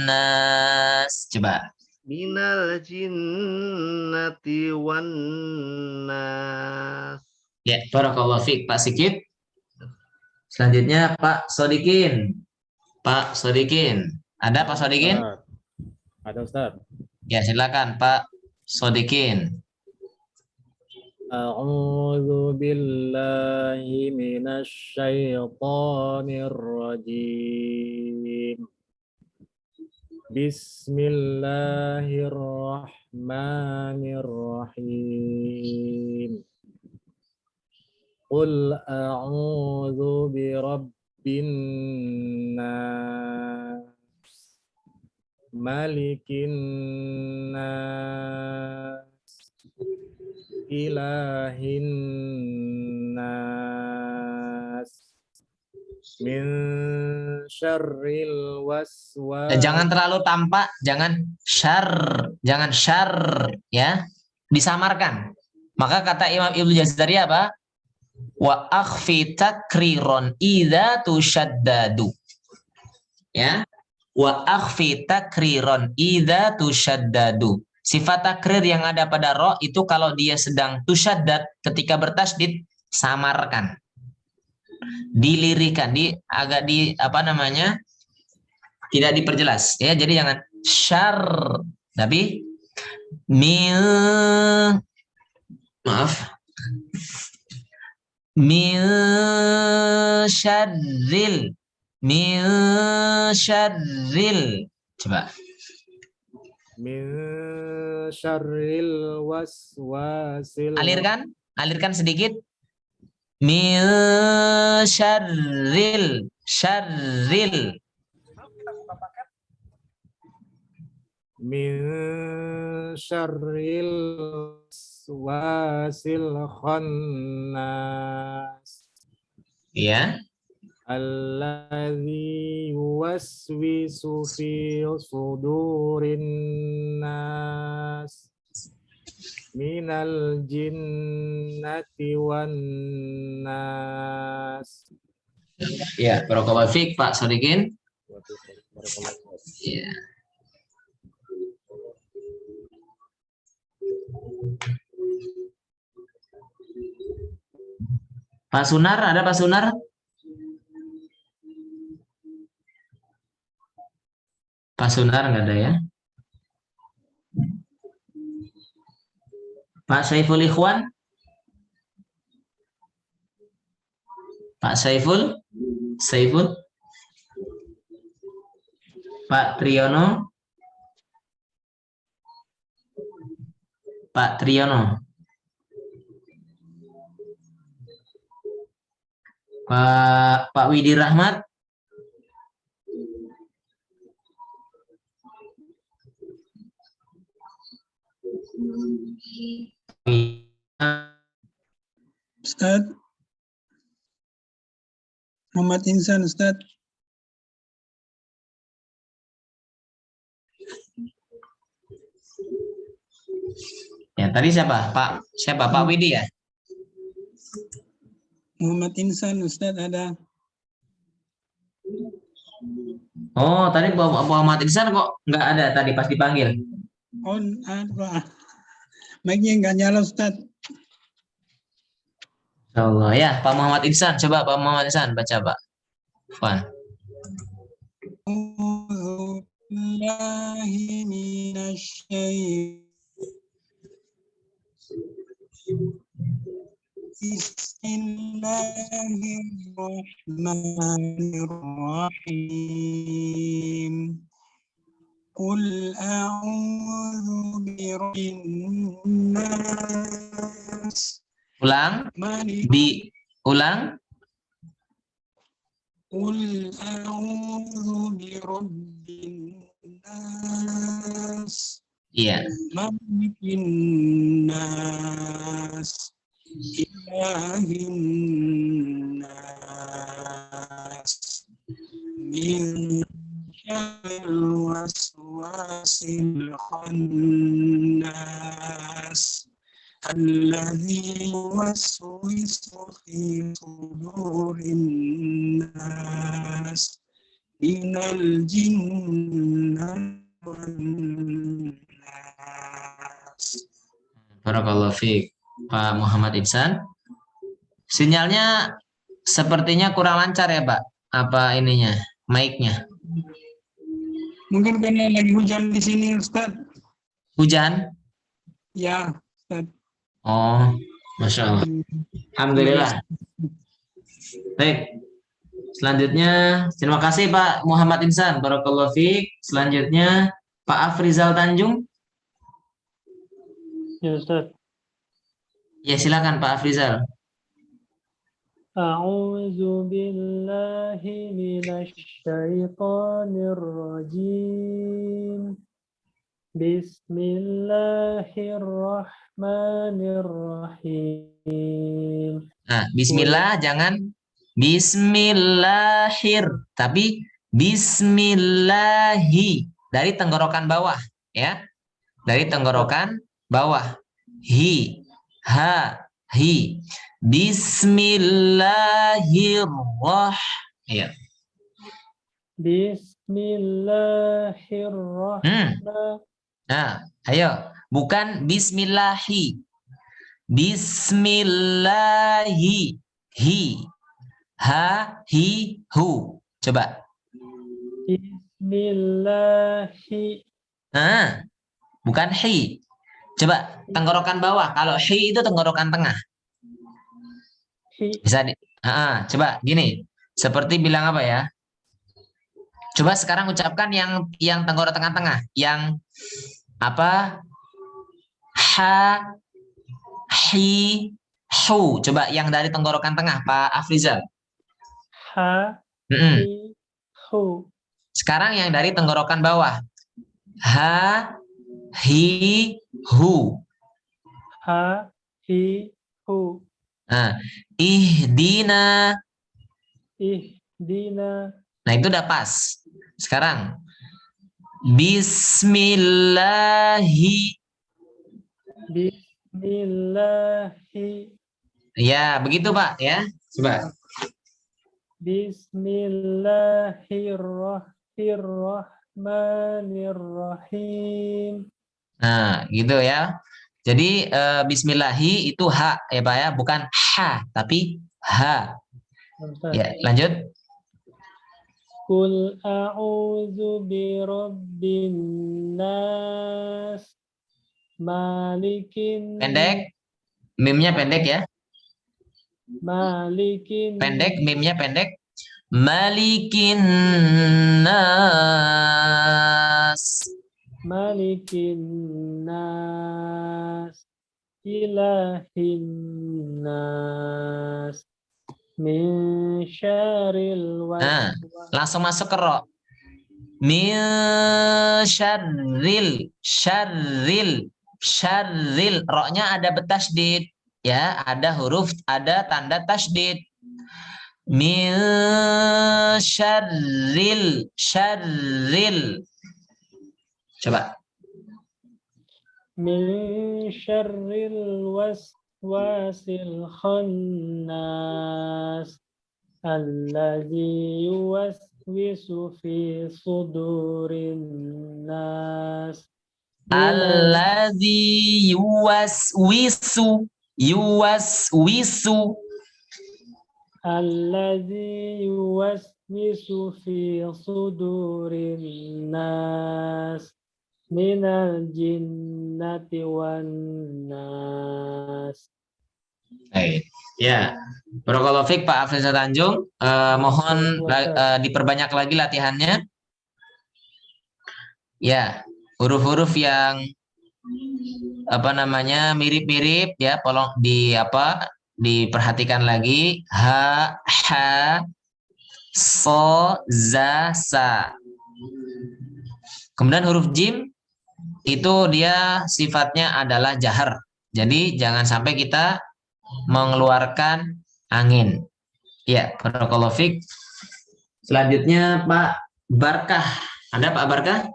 nas. Coba. Minal jinnati wan nas. Ya, barakallahu fiik Pak Sigit. Selanjutnya Pak Sodikin. Pak Sodikin. Ada Pak Sodikin? Ada Ustaz. Ya, silakan Pak Sodikin. A'udzu billahi minasy syaithanir rajim. Bismillahirrahmanirrahim. Qul a'udzu birabbin nas, malikin nas, ilahin nas, min syarril waswas. Jangan terlalu tampak, jangan syar ya, disamarkan. Maka kata Imam Ibnu Jazari apa? Wa akhfi takriron idza tushaddadu. Ya. Wa akhfi takriron idza tushaddadu. Sifat takrir yang ada pada ro itu kalau dia sedang tushaddad, ketika bertasydid samarkan. Dilirikan, agak tidak diperjelas ya. Jadi jangan syar, tapi min syarril. Coba. Min syarril waswasil. Alirkan sedikit. Min syarril. Min syarril waswasil khannas. Ya. Alladzi yuwaswisu fi sudurin nas minal jinnati wan nas. Ya, barakallahu fiik Pak Sodikin. Ya. Pak Sunar, ada Pak Sunar? Pak Sunar nggak ada ya? Pak Saiful Ikhwan? Pak Saiful? Pak Triyono? Pak Triyono? Pak Widi Rahmat? Ustaz Muhammad Insan, Ustaz. Ya, tadi siapa? Pak Widi ya? Muhammad Insan, Ustaz ada. Oh, tadi Pak Muhammad Insan kok nggak ada tadi pas dipanggil? Oh, ada. Mic-nya nggak nyala, Ustaz. Insyaallah ya, Pak Muhammad Insan, coba Pak Muhammad Insan baca Pak. Fun. Bismillahirrahmanirrahim. Qul a'udzu birabbin nas. Ulang. Qul a'udzu birabbin nas. Iya. Malikin nas. Ilahin nas. Min syarril waswasil khannas. Alladzi yuwaswisu fi sudurin nas minal jinnati wan nas. Barakallahu fiik Pak Muhammad Insan. Sinyalnya sepertinya kurang lancar ya, Pak. Apa ininya? Mic-nya. Mungkin karena lagi hujan di sini, Ustaz. Hujan? Ya, Ustaz. Oh, Masya Allah. Alhamdulillah. Baik. Selanjutnya, terima kasih Pak Muhammad Insan. Barakallahu fiik. Selanjutnya, Pak Afrizal Tanjung. Ya, Ustaz. Ya, silakan Pak Afrizal. A'udzu billahi minasy syaithanir rajim. Bismillahirrahmanirrahim. Nah, bismillah jangan bismillahir, tapi bismillahi dari tenggorokan bawah ya. Dari tenggorokan bawah. Hi, ha, hi. Bismillahirrahmanirrahim. Ya. Bismillahirrahmanirrahim. Nah, ayo, bukan bismillahi. Bismillahi. Hi. Ha, hi, hu. Coba. Bismillahi. Nah, bukan hi. Coba tenggorokan bawah. Kalau hi itu tenggorokan tengah. Bisa coba gini. Seperti bilang apa ya? Coba sekarang ucapkan yang tenggorokan tengah, yang apa? Ha, hi, hu. Coba yang dari tenggorokan tengah, Pak Afrizal. Ha, hi, hu. Sekarang yang dari tenggorokan bawah. Ha, hi, hu. Ha, hi, hu. Nah, ihdina. Ihdina. Nah, itu udah pas. Sekarang bismillahi. Bismillahi. Ya, begitu Pak ya. Coba. Bismillahirrahmanirrahim. Nah, gitu ya. Jadi bismillahi itu ha ya Pak ya, bukan ha tapi ha. Ya, lanjut. Qul a'udzu birabbin nas malikin. Pendek. Mimnya pendek ya. Malikin. Pendek, mimnya pendek. Malikin nas. Malikin nas. Ilahin nas. Min syarril waswas. Langsung masuk ke ro. Min syarril. Syarril. Ro-nya ada betasydid. Ya, ada huruf, ada tanda tasydid. Min syarril. Coba. Min syarril waswasil khannas allazi yuwaswisu fi sudurin nas. Allazi yuwaswisu. Allazi yuwaswisu fi sudurin nas minal jinnati wan nas. Baik. Ya, barakallahu fiik Pak Afrizal Tanjung. Mohon diperbanyak lagi latihannya. Ya, huruf-huruf yang mirip-mirip ya, tolong diperhatikan lagi. Ha, ha, so, za, sa. Kemudian huruf jim itu dia sifatnya adalah jahar. Jadi jangan sampai kita mengeluarkan angin. Ya, barakallahu fiik. Selanjutnya Pak Barkah. Ada Pak Barkah?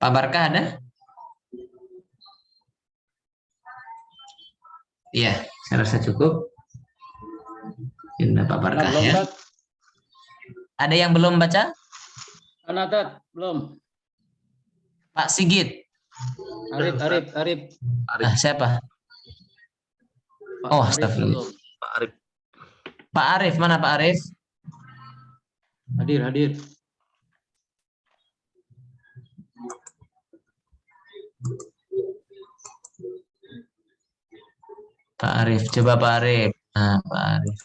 Pak Barkah ada? Iya, saya rasa cukup. Ini Pak Barkah ya. Ada yang belum baca? Anatat, belum. Pak Sigit. Arif. Siapa? Oh, Arif astagfirullah. belum. Pak Arif. Pak Arif, mana Pak Arif? Hadir, hadir. Pak Arif, coba Pak Arif. Nah, Pak Arif.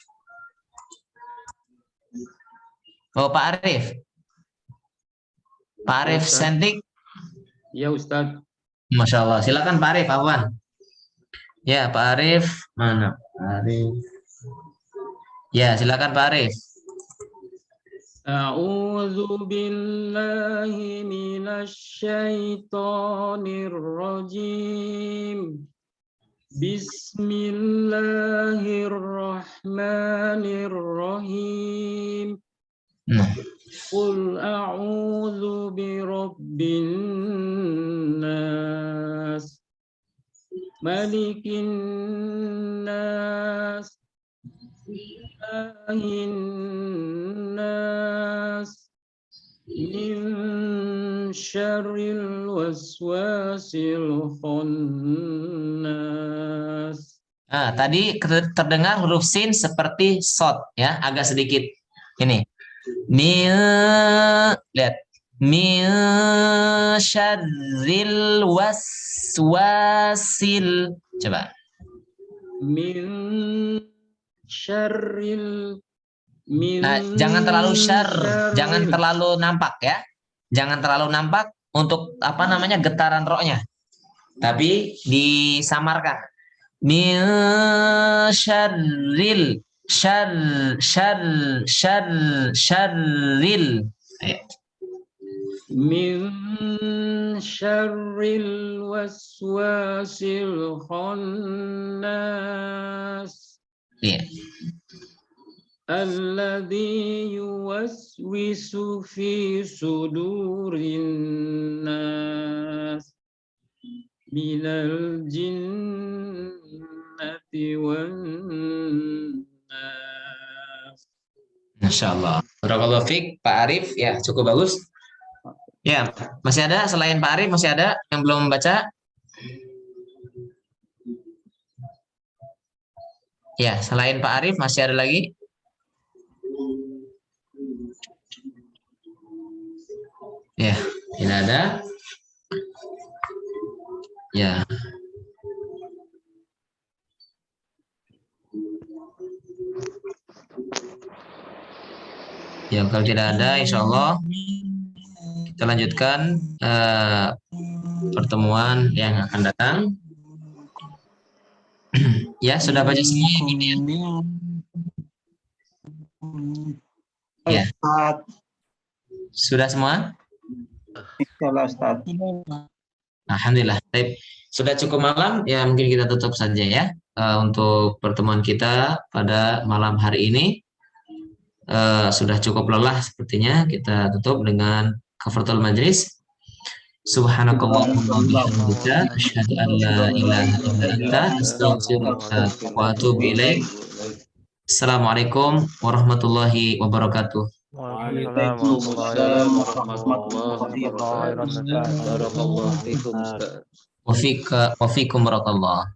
Oh, Pak Arif. Pak Arif Ustaz. Sendik. Ya Ustaz. Masya Allah. Silakan Pak Arif, Afwan. Ya, Pak Arif. Mana? Pak Arif. Ya, silakan Pak Arif. A'udzu billahi minasy syaithanir rajim. Bismillahirrahmanirrahim. Qul a'udzu birabbin nas, malikin nas, ilahin nas, min syarril waswasil khannas. Tadi terdengar huruf sin seperti sod ya, agak sedikit. Ini. Lihat. Min syarril waswasil. Coba. Min syarril jangan terlalu jangan terlalu nampak ya. Jangan terlalu nampak untuk apa namanya getaran roknya. Tapi disamarkan. Min syarril syarril. Min syarril waswasil khannas. Iya. Alladzi yuwaswisu fi sudurin nas minal jinnati wan nas. Masya Allah. Barakallahu fiik, Pak Arif. Ya, cukup bagus. Ya, masih ada selain Pak Arif, masih ada yang belum membaca? Ya, selain Pak Arif masih ada lagi? Ya, tidak ada. Ya. Ya, kalau tidak ada, insya Allah kita lanjutkan pertemuan yang akan datang. Ya, sudah baca semua yang ini ya? Sudah semua? Alhamdulillah. Baik. Sudah cukup malam, ya mungkin kita tutup saja ya untuk pertemuan kita pada malam hari ini. Sudah cukup lelah sepertinya, kita tutup dengan kafaratul majlis. Subhanakallahumma wa bihamdika asyhadu an la ilaha illa anta astaghfiruka wa atubu ilaik. Assalamualaikum warahmatullahi wabarakatuh. Waalaikumsalam warahmatullahi wabarakatuh. Barakallahu fiikum Ustaz. Wa fiikum barakallah.